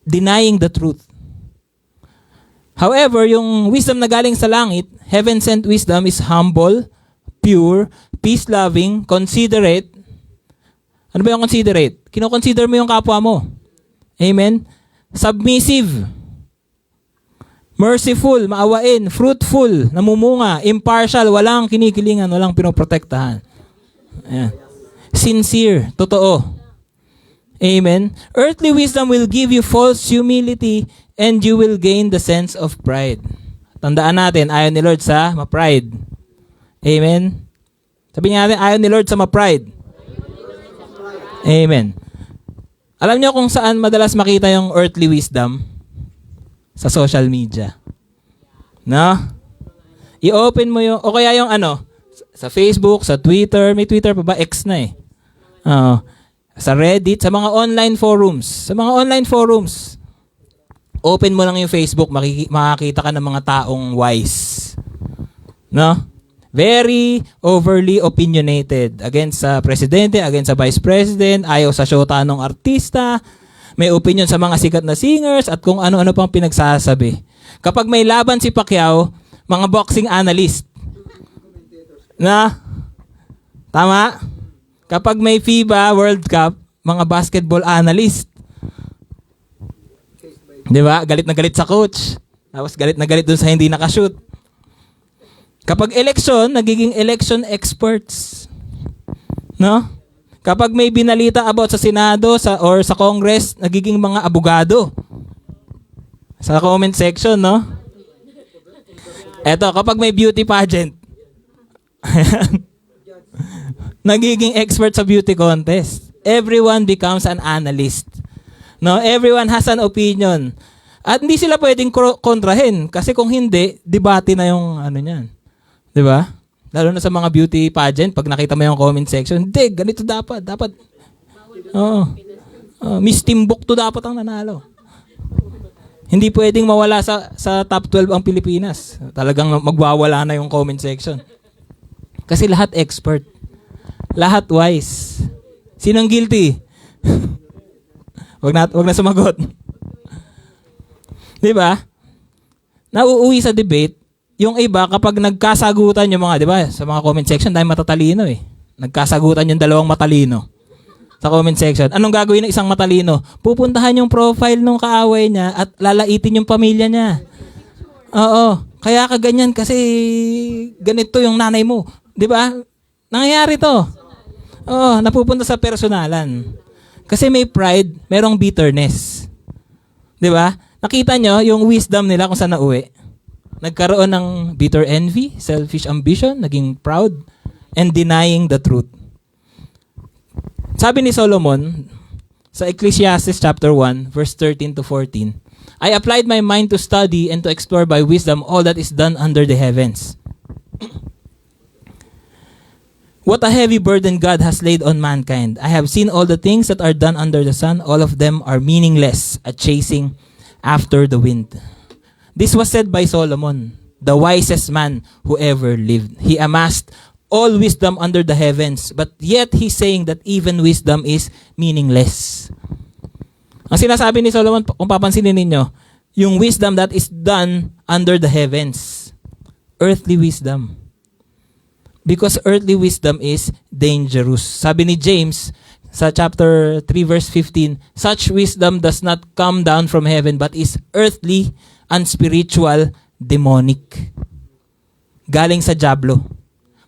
Denying the truth. However, yung wisdom na galing sa langit, heaven-sent wisdom is humble, pure, peace-loving, considerate. Ano ba yung considerate? Kino-consider mo yung kapwa mo. Amen? Submissive. Merciful, maawain, fruitful, namumunga, impartial, walang kinikilingan, walang pinoprotektahan. Ayan. Sincere, totoo. Amen? Earthly wisdom will give you false humility and you will gain the sense of pride. Tandaan natin, ayaw ni Lord sa ma-pride. Amen? Sabi natin, ayaw ni Lord sa ma-pride. Amen. Alam niyo kung saan madalas makita yung earthly wisdom? Sa social media. No? I-open mo yung, o kaya yung sa Facebook, sa Twitter, may Twitter pa ba? X na eh. Sa Reddit, sa mga online forums. Sa mga online forums, open mo lang yung Facebook, makakita ka ng mga taong wise. No? Very overly opinionated against sa presidente, against sa vice president, ayaw sa shota ng artista, may opinion sa mga sikat na singers at kung ano-ano pang pinagsasabi. Kapag may laban si Pacquiao, mga boxing analyst. Na? Tama? Kapag may FIBA World Cup, mga basketball analyst. Di ba? Galit na galit sa coach. Tapos galit na galit dun sa hindi nakashoot. Kapag election, nagiging election experts. No? Kapag may binalita about sa Senado or sa Congress, nagiging mga abogado. Sa comment section, no? Eto, kapag may beauty pageant, nagiging expert sa beauty contest. Everyone becomes an analyst. No? Everyone has an opinion. At hindi sila pwedeng kontrahin. Kasi kung hindi, debate na yung niyan. Di ba? Lalo na sa mga beauty pageant, pag nakita mo yung comment section, hindi, ganito dapat. Miss Timbuktu dapat ang nanalo. Hindi pwedeng mawala sa top 12 ang Pilipinas. Talagang magwawala na yung comment section. Kasi lahat expert. Lahat wise. Sinong guilty? wag na sumagot. Di ba? Nauuwi sa debate, yung iba, kapag nagkasagutan yung mga, di ba, sa mga comment section, dahil matatalino eh. Nagkasagutan yung dalawang matalino sa comment section. Anong gagawin ng isang matalino? Pupuntahan yung profile ng kaaway niya at lalaitin yung pamilya niya. Oo. Kaya ka ganyan kasi ganito yung nanay mo. Di ba? Nangyayari to. Oo. Napupunta sa personalan. Kasi may pride, merong bitterness. Di ba? Nakita nyo yung wisdom nila kung saan nauwi. Nagkaroon ng bitter envy, selfish ambition, naging proud, and denying the truth. Sabi ni Solomon, sa Ecclesiastes chapter 1, verse 13 to 14, I applied my mind to study and to explore by wisdom all that is done under the heavens. What a heavy burden God has laid on mankind. I have seen all the things that are done under the sun. All of them are meaningless, a chasing after the wind. This was said by Solomon, the wisest man who ever lived. He amassed all wisdom under the heavens, but yet he's saying that even wisdom is meaningless. Ang sinasabi ni Solomon, kung papansinin ninyo, yung wisdom that is done under the heavens. Earthly wisdom. Because earthly wisdom is dangerous. Sabi ni James sa chapter 3 verse 15, such wisdom does not come down from heaven but is earthly, unspiritual, demonic. Galing sa diablo.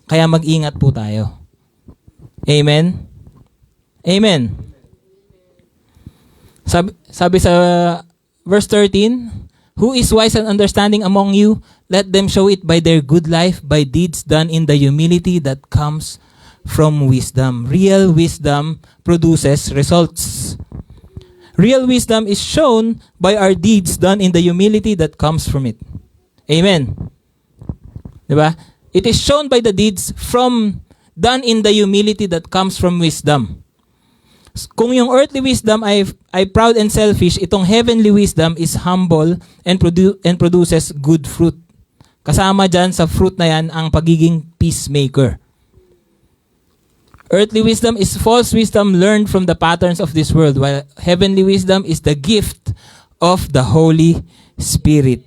Kaya mag-ingat po tayo. Amen? Amen. Sabi sa verse 13, Who is wise and understanding among you? Let them show it by their good life, by deeds done in the humility that comes from wisdom. Real wisdom produces results. Real wisdom is shown by our deeds done in the humility that comes from it. Amen. Diba? It is shown by the deeds done in the humility that comes from wisdom. Kung yung earthly wisdom ay proud and selfish, itong heavenly wisdom is humble and produces good fruit. Kasama dyan sa fruit na yan ang pagiging peacemaker. Earthly wisdom is false wisdom learned from the patterns of this world, while heavenly wisdom is the gift of the Holy Spirit.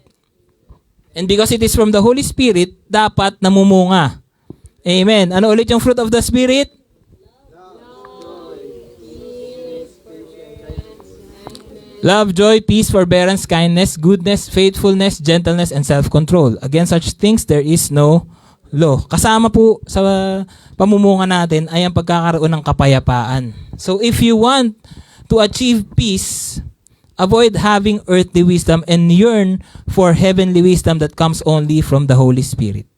And because it is from the Holy Spirit, dapat namumunga. Amen. Ano ulit yung fruit of the Spirit? Love, joy, peace, forbearance, kindness, goodness, faithfulness, gentleness, and self-control. Against such things, there is no law. Kasama po sa pamumunga natin ay ang pagkakaroon ng kapayapaan. So if you want to achieve peace, avoid having earthly wisdom and yearn for heavenly wisdom that comes only from the Holy Spirit.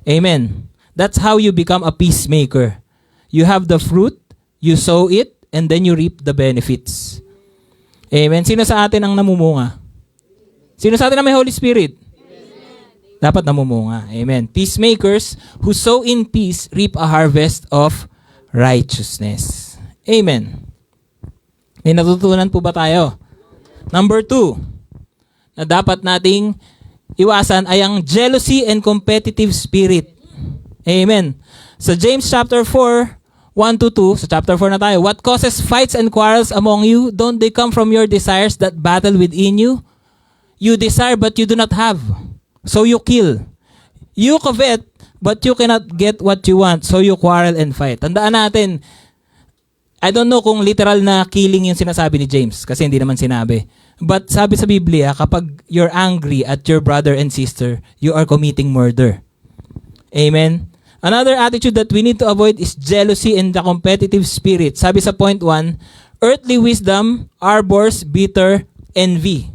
Amen. That's how you become a peacemaker. You have the fruit, you sow it, and then you reap the benefits. Amen. Sino sa atin ang namumunga? Sino sa atin ang may Holy Spirit? Amen. Dapat namumunga. Amen. Peacemakers who sow in peace reap a harvest of righteousness. Amen. May natutunan po ba tayo? Number 2, na dapat nating iwasan ay ang jealousy and competitive spirit. Amen. Sa James chapter 4, 1-2, sa chapter 4 na tayo. What causes fights and quarrels among you? Don't they come from your desires that battle within you? You desire but you do not have, so you kill. You covet but you cannot get what you want, so you quarrel and fight. Tandaan natin, I don't know kung literal na killing yung sinasabi ni James, kasi hindi naman sinabi. But sabi sa Biblia, kapag you're angry at your brother and sister, you are committing murder. Amen? Another attitude that we need to avoid is jealousy and the competitive spirit. Sabi sa point 1, earthly wisdom harbors bitter envy.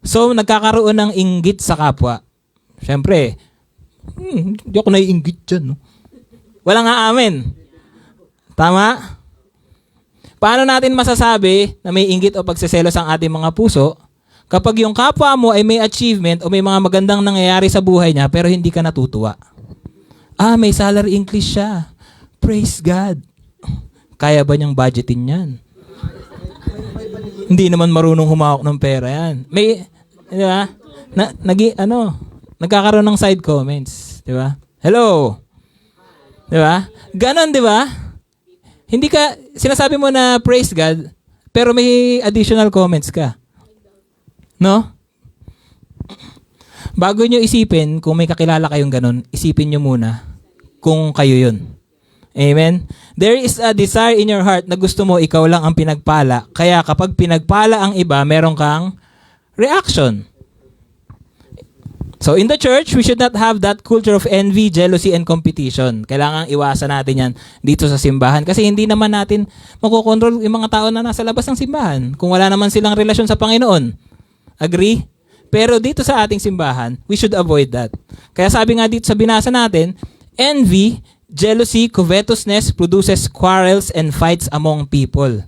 So, nagkakaroon ng inggit sa kapwa. Siyempre, hindi ako naiinggit dyan. No? Walang aamin. Tama? Paano natin masasabi na may inggit o pagseselos ang ating mga puso kapag yung kapwa mo ay may achievement o may mga magandang nangyayari sa buhay niya pero hindi ka natutuwa? May salary increase siya. Praise God. Kaya ba niyang budgetin yan? Hindi naman marunong humawak ng pera yan. May, di ba? Nagkakaroon ng side comments. Di ba? Hello. Di ba? Ganon, di ba? Hindi ka, sinasabi mo na praise God, pero may additional comments ka. No? Bago nyo isipin, kung may kakilala kayong ganon, isipin nyo muna kung kayo yun. Amen? There is a desire in your heart na gusto mo ikaw lang ang pinagpala. Kaya kapag pinagpala ang iba, meron kang reaction. So in the church, we should not have that culture of envy, jealousy, and competition. Kailangan iwasan natin yan dito sa simbahan. Kasi hindi naman natin makokontrol yung mga tao na nasa labas ng simbahan kung wala naman silang relasyon sa Panginoon. Agree? Pero dito sa ating simbahan, we should avoid that. Kaya sabi nga dito sa binasa natin, envy, jealousy, covetousness produces quarrels and fights among people.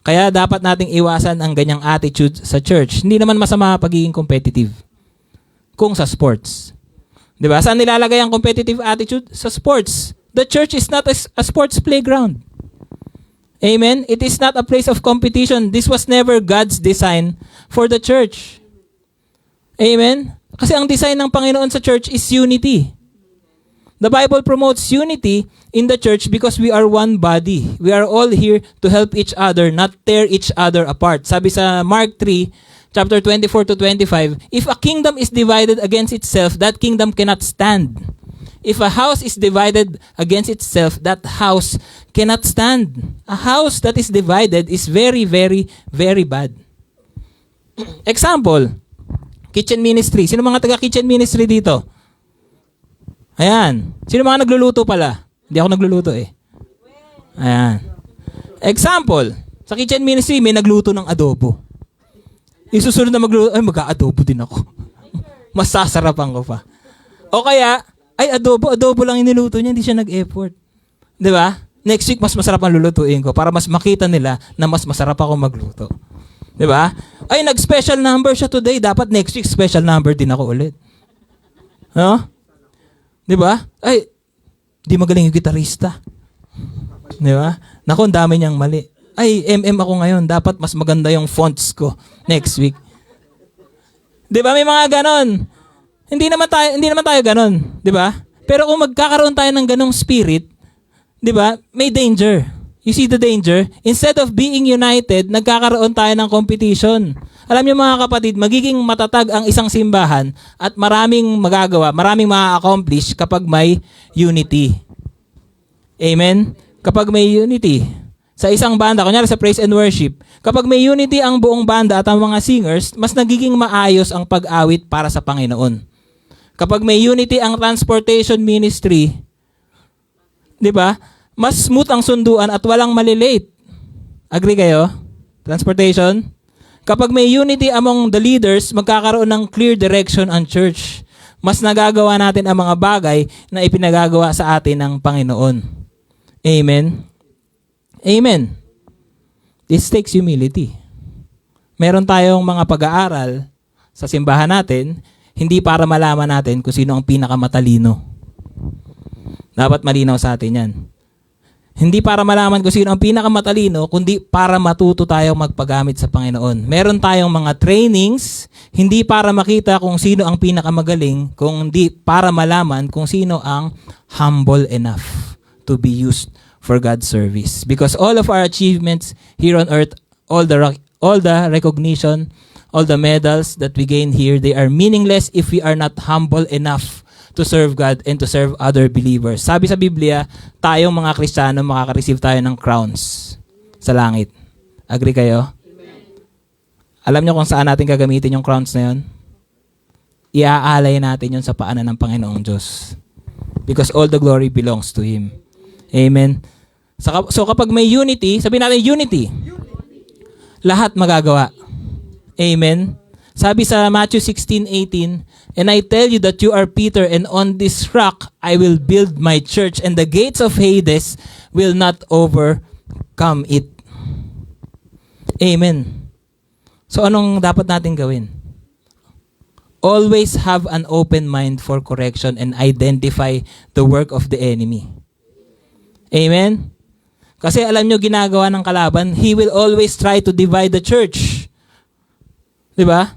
Kaya dapat nating iwasan ang ganyang attitude sa church. Hindi naman masama pagiging competitive. Kung sa sports. Diba? Saan nilalagay ang competitive attitude? Sa sports. The church is not a sports playground. Amen? It is not a place of competition. This was never God's design for the church. Amen? Kasi ang design ng Panginoon sa church is unity. The Bible promotes unity in the church because we are one body. We are all here to help each other, not tear each other apart. Sabi sa Mark 3, chapter 24-25, if a kingdom is divided against itself, that kingdom cannot stand. If a house is divided against itself, that house cannot stand. A house that is divided is very, very, very bad. Example, kitchen ministry. Sino mga taga-kitchen ministry dito? Ayan. Sino mga nagluluto pala? Hindi ako nagluluto eh. Ayan. Example, sa kitchen ministry may nagluto ng adobo. Yung susunod na magluluto, ay mag-aadobo din ako. Masasarapan ko pa. O kaya, ay adobo lang iniluto niya, hindi siya nag-effort. Di ba? Next week, mas masarap ang lulutuin ko para mas makita nila na mas masarap ako magluto. Di ba? Ay, nag-special number siya today. Dapat next week, special number din ako ulit. No? Di ba? Ay, di magaling yung gitarista. Di ba? Naku, ang dami niyang mali. Ay, ako ngayon. Dapat mas maganda yung fonts ko next week. Di ba? May mga ganon. Hindi naman tayo ganon. Di ba? Pero kung magkakaroon tayo ng ganong spirit, di ba? May danger. You see the danger? Instead of being united, nagkakaroon tayo ng competition. Alam niyo mga kapatid, magiging matatag ang isang simbahan at maraming magagawa, maraming ma-accomplish kapag may unity. Amen? Kapag may unity. Sa isang banda, kunyari sa praise and worship, kapag may unity ang buong banda at ang mga singers, mas nagiging maayos ang pag-awit para sa Panginoon. Kapag may unity ang transportation ministry, di ba? Mas smooth ang sunduan at walang malilate. Agree kayo? Transportation? Kapag may unity among the leaders, magkakaroon ng clear direction ang church. Mas nagagawa natin ang mga bagay na ipinagagawa sa atin ng Panginoon. Amen? Amen. This takes humility. Meron tayong mga pag-aaral sa simbahan natin, hindi para malaman natin kung sino ang pinakamatalino. Dapat malinaw sa atin yan. Hindi para malaman kung sino ang pinakamatalino, kundi para matuto tayong magpagamit sa Panginoon. Meron tayong mga trainings, hindi para makita kung sino ang pinakamagaling, kundi para malaman kung sino ang humble enough to be used for God's service. Because all of our achievements here on earth, all the recognition, all the medals that we gain here, they are meaningless if we are not humble enough to serve God and to serve other believers. Sabi sa Biblia, tayong mga Kristiyano makaka-receive tayo ng crowns sa langit. Agree kayo? Amen. Alam niyo kung saan natin gagamitin yung crowns na yun? Iaalay natin yun sa paanan ng Panginoong Diyos. Because all the glory belongs to Him. Amen. So kapag may unity, sabihin natin unity. Lahat magagawa. Amen. Sabi sa Matthew 16:18, "And I tell you that you are Peter, and on this rock I will build my church, and the gates of Hades will not overcome it." Amen. So anong dapat natin gawin? Always have an open mind for correction and identify the work of the enemy. Amen? Kasi alam nyo, ginagawa ng kalaban, he will always try to divide the church. Diba?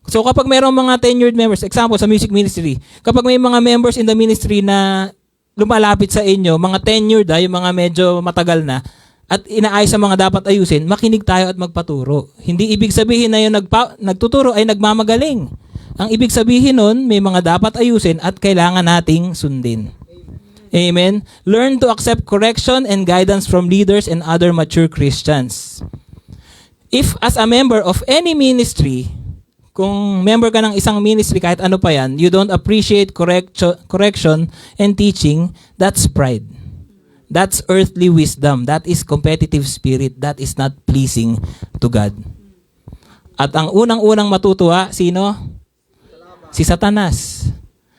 So kapag mayroong mga tenured members, example sa music ministry, kapag may mga members in the ministry na lumalapit sa inyo, mga tenured, yung mga medyo matagal na, at inaayos sa mga dapat ayusin, makinig tayo at magpaturo. Hindi ibig sabihin na yung nagtuturo ay nagmamagaling. Ang ibig sabihin nun, may mga dapat ayusin at kailangan nating sundin. Amen? Learn to accept correction and guidance from leaders and other mature Christians. If as a member of any ministry, kung member ka ng isang ministry, kahit ano pa yan, you don't appreciate correction and teaching, that's pride. That's earthly wisdom. That is competitive spirit. That is not pleasing to God. At ang unang-unang matutuwa, sino? Si Satanas.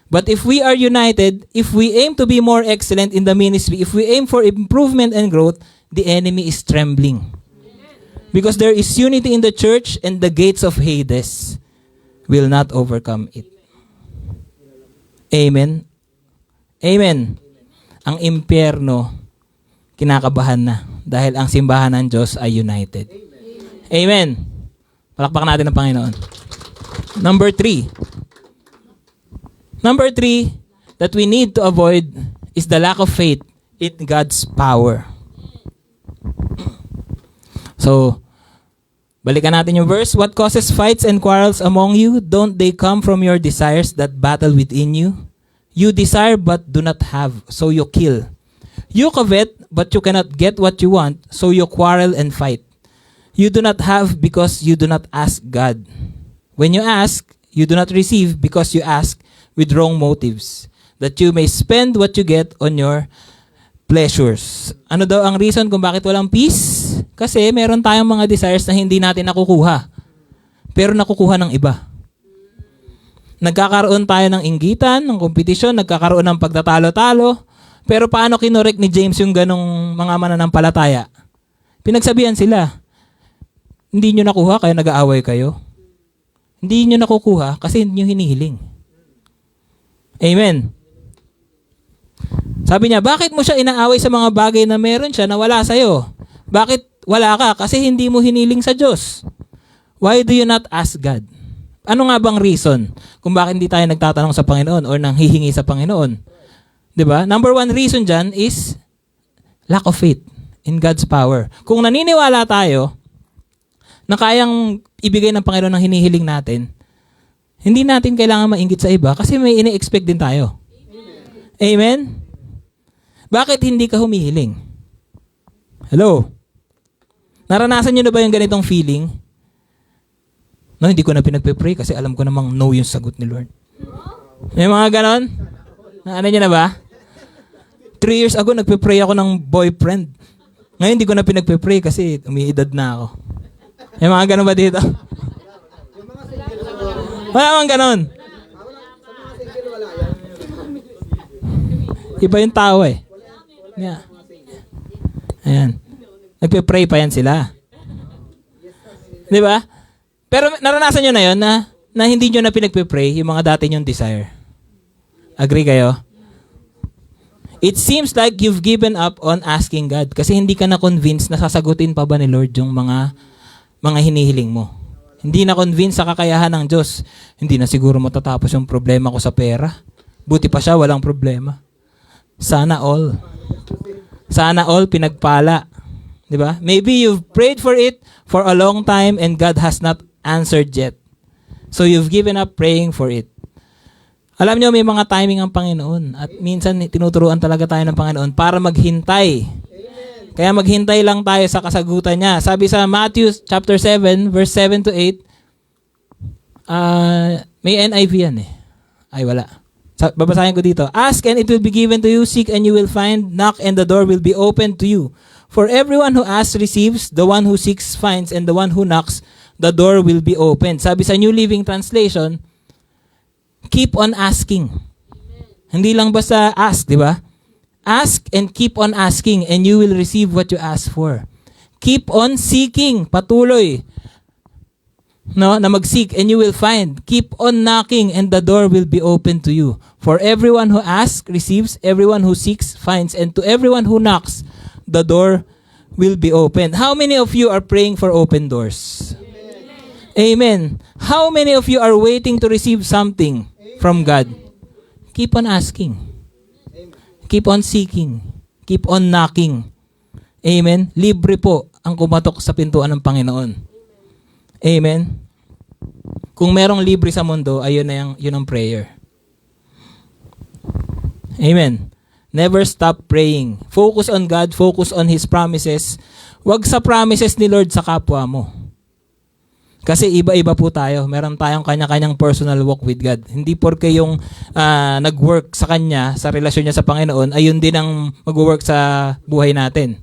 But if we are united, if we aim to be more excellent in the ministry, if we aim for improvement and growth, the enemy is trembling. Because there is unity in the church and the gates of Hades will not overcome it. Amen? Amen. Ang impyerno, kinakabahan na dahil ang simbahan ng Diyos ay united. Amen. Palakpakan natin ang Panginoon. Number 3, that we need to avoid is the lack of faith in God's power. So, balikan natin yung verse. What causes fights and quarrels among you? Don't they come from your desires that battle within you? You desire but do not have, so you kill. You covet but you cannot get what you want, so you quarrel and fight. You do not have because you do not ask God. When you ask, you do not receive because you ask with wrong motives, that you may spend what you get on your pleasures. Ano daw ang reason kung bakit walang peace? Kasi meron tayong mga desires na hindi natin nakukuha. pero nakukuha ng iba. Nagkakaroon tayo ng inggitan, ng kompetisyon, nagkakaroon ng pagtatalo-talo, pero paano kinorek ni James yung ganong mga mananampalataya? Pinagsabihan sila, hindi nyo nakuha, kaya nag-aaway kayo. Hindi nyo nakukuha kasi hindi nyo hinihiling. Amen. Sabi niya, bakit mo siya inaaway sa mga bagay na meron siya na wala sa'yo? Bakit wala ka? Kasi hindi mo hiniling sa Diyos. Why do you not ask God? Ano nga bang reason kung bakit hindi tayo nagtatanong sa Panginoon or nanghihingi sa Panginoon? 'Di ba? Number one reason dyan is lack of faith in God's power. Kung naniniwala tayo na kayang ibigay ng Panginoon ang hinihiling natin, hindi natin kailangan mainggit sa iba kasi may ine-expect din tayo. Amen? Bakit hindi ka humihiling? Hello? Naranasan nyo na ba yung ganitong feeling? No, hindi ko na pinagpe-pray kasi alam ko namang no yung sagot ni Lord. May mga ganon? Ano nyo na ba? 3 years ago, nagpe-pray ako ng boyfriend. Ngayon, hindi ko na pinagpe-pray kasi umiidad na ako. May mga ganon ba dito? Wala mang ganon. Iba yung tao eh. Yeah. Ayan. Nagpe-pray pa yan sila. Di ba? Pero naranasan nyo na yun na hindi nyo na pinagpe-pray yung mga dati nyong desire. Agree kayo? It seems like you've given up on asking God kasi hindi ka na-convinced na sasagutin pa ba ni Lord yung mga hinihiling mo. Hindi na-convinced sa kakayahan ng Diyos. Hindi na siguro matatapos yung problema ko sa pera. Buti pa siya, walang problema. Sana all. Sana all pinagpala. Diba? Maybe you've prayed for it for a long time and God has not answered yet. So you've given up praying for it. Alam nyo, may mga timing ang Panginoon. At minsan, tinuturuan talaga tayo ng Panginoon para maghintay. Kaya maghintay lang tayo sa kasagutan niya. Sabi sa Matthew chapter 7, verse 7 to 8, may NIV yan eh. Ay, wala. Babasahin ko dito. Ask and it will be given to you. Seek and you will find. Knock and the door will be opened to you. For everyone who asks receives, the one who seeks finds, and the one who knocks, the door will be opened. Sabi sa New Living Translation, keep on asking. Hindi lang basta ask, di ba? Ask and keep on asking and you will receive what you ask for. Keep on seeking, patuloy. No, na mag-seek and you will find. Keep on knocking and the door will be open to you. For everyone who asks receives, everyone who seeks finds, and to everyone who knocks, the door will be open. How many of you are praying for open doors? Amen. How many of you are waiting to receive something from God? Keep on asking. Keep on seeking. Keep on knocking. Amen. Libre po ang kumatok sa pintuan ng Panginoon. Amen. Kung merong libre sa mundo, ayun na yun ang prayer. Amen. Never stop praying. Focus on God. Focus on His promises. Huwag sa promises ni Lord sa kapwa mo. Kasi iba-iba po tayo. Meron tayong kanya-kanyang personal walk with God. Hindi porke yung nag-work sa Kanya, sa relasyon niya sa Panginoon, ayun din ang mag-work sa buhay natin.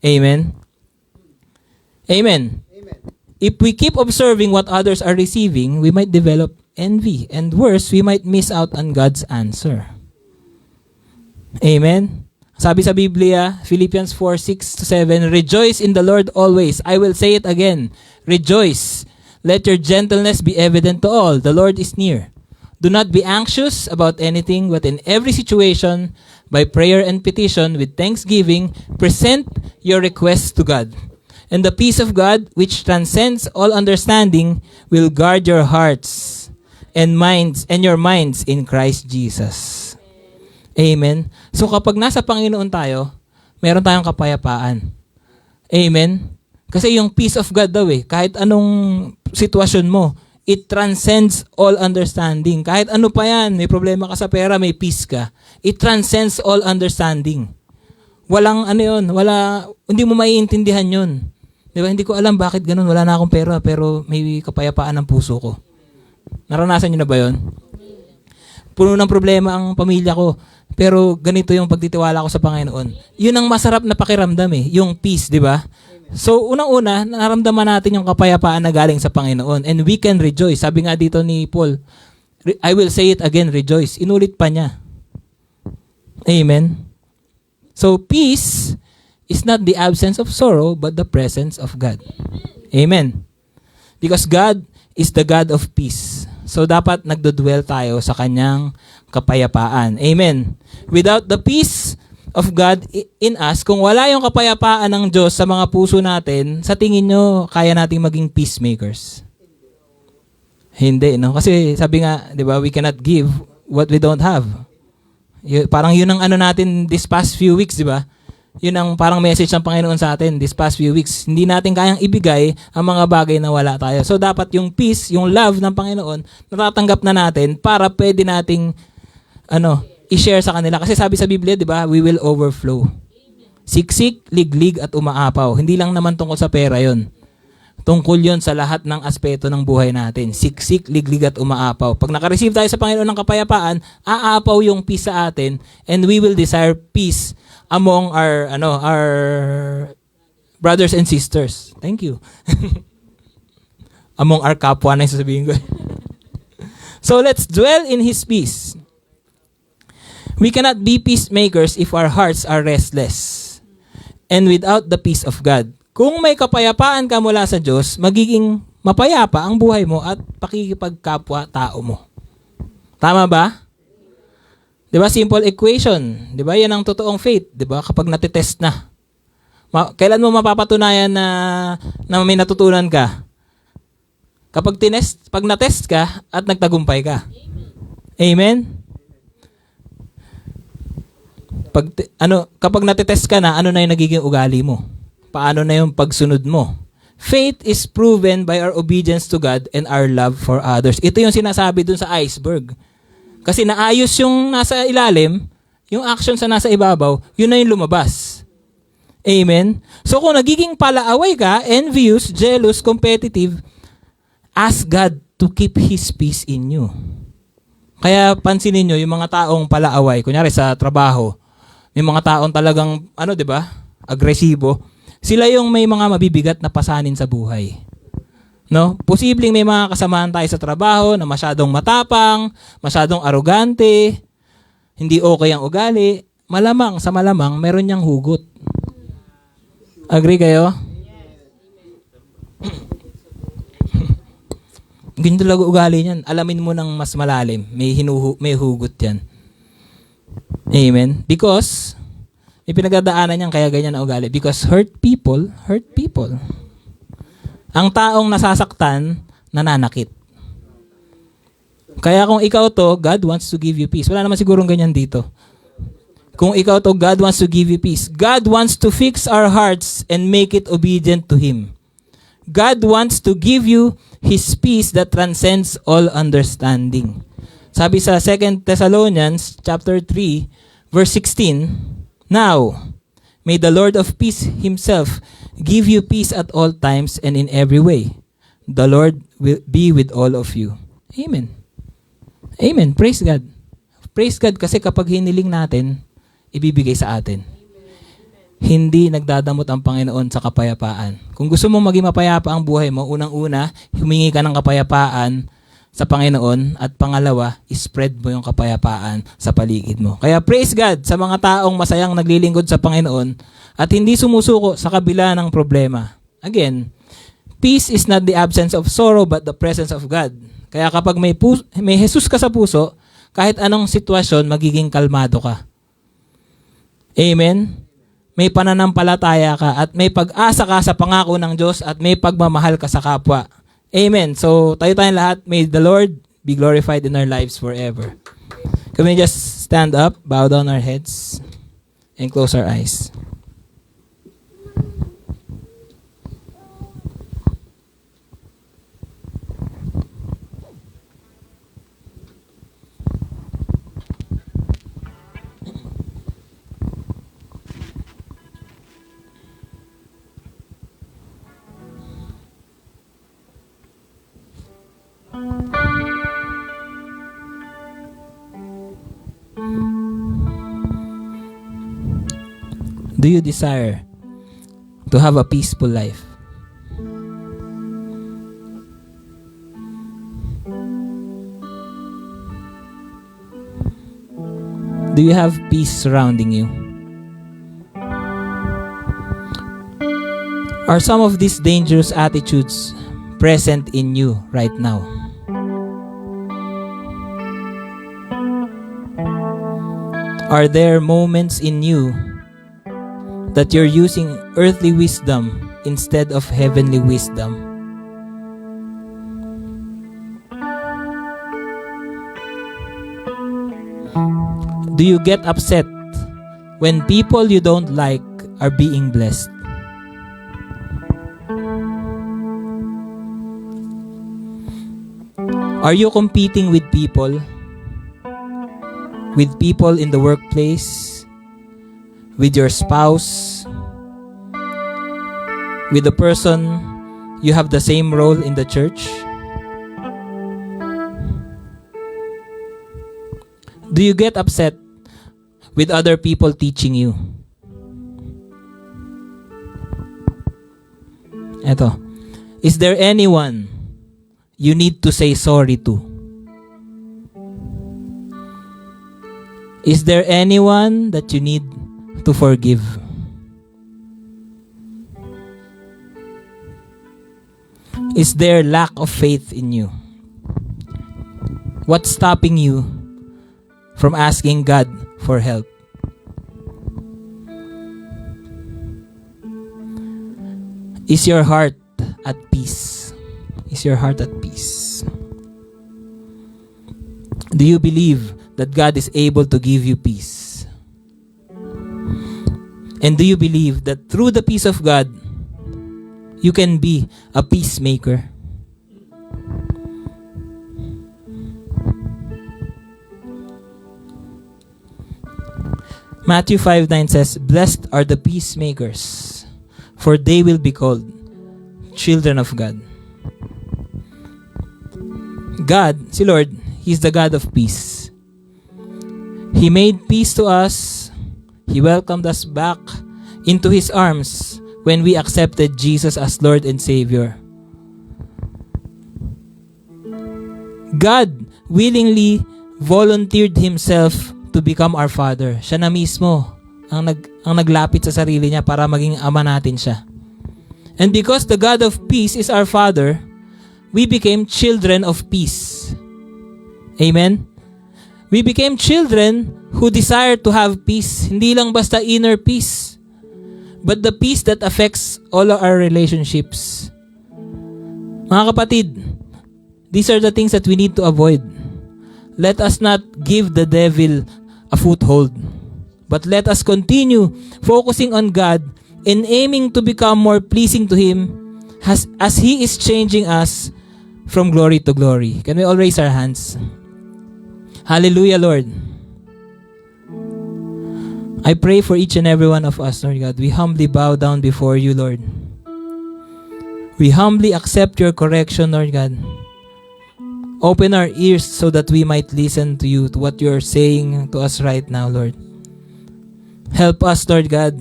Amen? Amen. If we keep observing what others are receiving, we might develop envy. And worse, we might miss out on God's answer. Amen? Sabi sa Biblia, Philippians 4:6-7, Rejoice in the Lord always. I will say it again. Rejoice. Let your gentleness be evident to all. The Lord is near. Do not be anxious about anything, but in every situation, by prayer and petition, with thanksgiving, present your requests to God. And the peace of God, which transcends all understanding, will guard your hearts and minds and your minds in Christ Jesus. Amen. So kapag nasa Panginoon tayo, meron tayong kapayapaan. Amen. Kasi yung peace of God daw kahit anong sitwasyon mo, it transcends all understanding. Kahit ano pa yan, may problema ka sa pera, may peace ka. It transcends all understanding. Walang hindi mo maiintindihan yun. Di ba? Hindi ko alam bakit ganun. Wala na akong pera, pero may kapayapaan ng puso ko. Naranasan nyo na ba yun? Puno ng problema ang pamilya ko, pero ganito yung pagtitiwala ko sa Panginoon. Yun ang masarap na pakiramdam yung peace, di ba? So, unang-una, naramdaman natin yung kapayapaan na galing sa Panginoon. And we can rejoice. Sabi nga dito ni Paul, I will say it again, rejoice. Inulit pa niya. Amen. So, peace is not the absence of sorrow, but the presence of God. Amen. Because God is the God of peace. So, dapat nagdodwell tayo sa kanyang kapayapaan. Amen. Without the peace of God in us, kung wala yung kapayapaan ng Diyos sa mga puso natin, sa tingin nyo, kaya nating maging peacemakers? Hindi, no? Kasi sabi nga, di ba, we cannot give what we don't have. Parang yun ang ano natin this past few weeks, di ba? Yun ang parang message ng Panginoon sa atin this past few weeks. Hindi natin kayang ibigay ang mga bagay na wala tayo. So dapat yung peace, yung love ng Panginoon, natatanggap na natin para pwede nating i-share sa kanila. Kasi sabi sa Biblia, di ba, we will overflow. Siksik, liglig, at umaapaw. Hindi lang naman tungkol sa pera yon. Tungkol yon sa lahat ng aspeto ng buhay natin. Siksik, liglig, at umaapaw. Pag nakareceive tayo sa Panginoon ng kapayapaan, aapaw yung peace sa atin, and we will desire peace among our brothers and sisters. Thank you. Among our kapwa na yung sasabihin ko. So let's dwell in His peace. We cannot be peacemakers if our hearts are restless and without the peace of God. Kung may kapayapaan ka mula sa Diyos, magiging mapayapa ang buhay mo at pakikipagkapwa-tao mo. Tama ba? Di ba? Simple equation. Di ba? Yan ang totoong faith. Di ba? Kapag natitest na. Kailan mo mapapatunayan na may natutunan ka? Pag natest ka at nagtagumpay ka. Amen? Kapag natitest ka na, ano na yung nagiging ugali mo? Paano na yung pagsunod mo? Faith is proven by our obedience to God and our love for others. Ito yung sinasabi dun sa iceberg. Kasi naayos yung nasa ilalim, yung action sa nasa ibabaw, yun na yung lumabas. Amen? So kung nagiging palaaway ka, envious, jealous, competitive, ask God to keep His peace in you. Kaya pansinin nyo, yung mga taong palaaway, kunyari sa trabaho, may mga taong talagang, di ba, agresibo. Sila yung may mga mabibigat na pasanin sa buhay. No? Posibleng may mga kasamahan tayo sa trabaho na masyadong matapang, masyadong arogante, hindi okay ang ugali. Malamang, sa malamang, meron niyang hugot. Agree kayo? Ganyan talaga ugali niyan. Alamin mo ng mas malalim. May hugot yan. Amen? Because, may pinagdadaanan niyang kaya ganyan na ugali. Because hurt people. Ang taong nasasaktan, nananakit. Kaya kung ikaw to, God wants to give you peace. Wala naman sigurong ganyan dito. Kung ikaw to, God wants to give you peace. God wants to fix our hearts and make it obedient to Him. God wants to give you His peace that transcends all understanding. Sabi sa 2 Thessalonians chapter 3, verse 16, Now, may the Lord of peace Himself give you peace at all times and in every way. The Lord will be with all of you. Amen. Amen. Praise God. Praise God kasi kapag hiniling natin, ibibigay sa atin. Hindi nagdadamot ang Panginoon sa kapayapaan. Kung gusto mong maging mapayapa ang buhay mo, unang-una, humingi ka ng kapayapaan sa Panginoon, at pangalawa, spread mo yung kapayapaan sa paligid mo. Kaya praise God sa mga taong masayang naglilingkod sa Panginoon at hindi sumusuko sa kabila ng problema. Again, peace is not the absence of sorrow but the presence of God. Kaya kapag may Jesus ka sa puso, kahit anong sitwasyon, magiging kalmado ka. Amen? May pananampalataya ka at may pag-asa ka sa pangako ng Diyos at may pagmamahal ka sa kapwa. Amen. So, tayong lahat, may the Lord be glorified in our lives forever. Can we just stand up, bow down our heads, and close our eyes? Do you desire to have a peaceful life. Do you have peace surrounding you? Are some of these dangerous attitudes present in you right now? Are there moments in you that you're using earthly wisdom instead of heavenly wisdom? Do you get upset when people you don't like are being blessed? Are you competing with people? With people in the workplace? With your spouse? With the person you have the same role in the church? Do you get upset with other people teaching you? Eto. Is there anyone you need to say sorry to? Is there anyone that you need to forgive? Is there lack of faith in you? What's stopping you from asking God for help? Is your heart at peace? Is your heart at peace? Do you believe that God is able to give you peace? And do you believe that through the peace of God, you can be a peacemaker? Matthew 5:9 says, "Blessed are the peacemakers, for they will be called children of God." God, si Lord, He's the God of peace. He made peace to us. He welcomed us back into His arms when we accepted Jesus as Lord and Savior. God willingly volunteered Himself to become our Father. Siya na mismo ang naglapit sa sarili niya para maging ama natin siya. And because the God of peace is our Father, we became children of peace. Amen? We became children who desire to have peace. Hindi lang basta inner peace, but the peace that affects all of our relationships. Mga kapatid, these are the things that we need to avoid. Let us not give the devil a foothold, but let us continue focusing on God and aiming to become more pleasing to Him as He is changing us from glory to glory. Can we all raise our hands? Hallelujah, Lord. I pray for each and every one of us, Lord God. We humbly bow down before you, Lord. We humbly accept your correction, Lord God. Open our ears so that we might listen to you, to what you're saying to us right now, Lord. Help us, Lord God,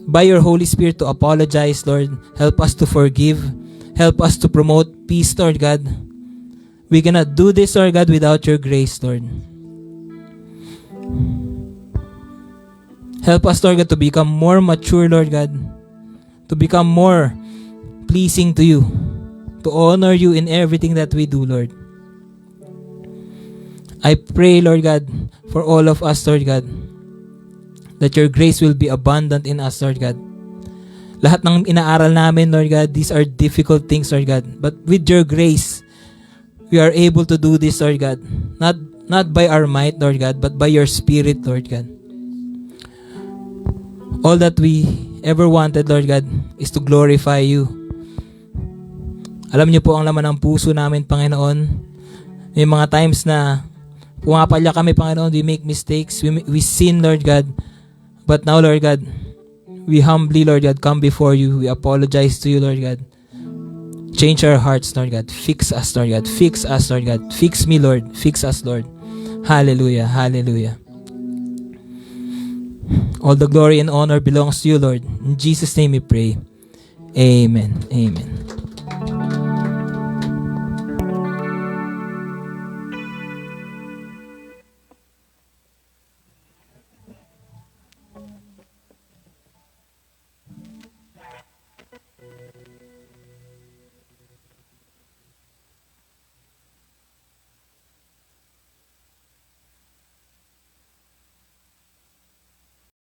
by your Holy Spirit to apologize, Lord. Help us to forgive. Help us to promote peace, Lord God. We cannot do this, Lord God, without your grace, Lord. Help us, Lord God, to become more mature, Lord God. To become more pleasing to you. To honor you in everything that we do, Lord. I pray, Lord God, for all of us, Lord God, that your grace will be abundant in us, Lord God. Lahat ng inaaral namin, Lord God, these are difficult things, Lord God. But with your grace, we are able to do this, Lord God. Not by our might, Lord God, but by your Spirit, Lord God. All that we ever wanted, Lord God, is to glorify you. Alam niyo po ang laman ng puso namin, Panginoon. May mga times na pumapalya kami, Panginoon. We make mistakes. We sin, Lord God. But now, Lord God, we humbly, Lord God, come before you. We apologize to you, Lord God. Change our hearts, Lord God. Fix us, Lord God. Fix us, Lord God. Fix me, Lord. Fix us, Lord. Hallelujah. Hallelujah. All the glory and honor belongs to you, Lord. In Jesus' name we pray. Amen. Amen.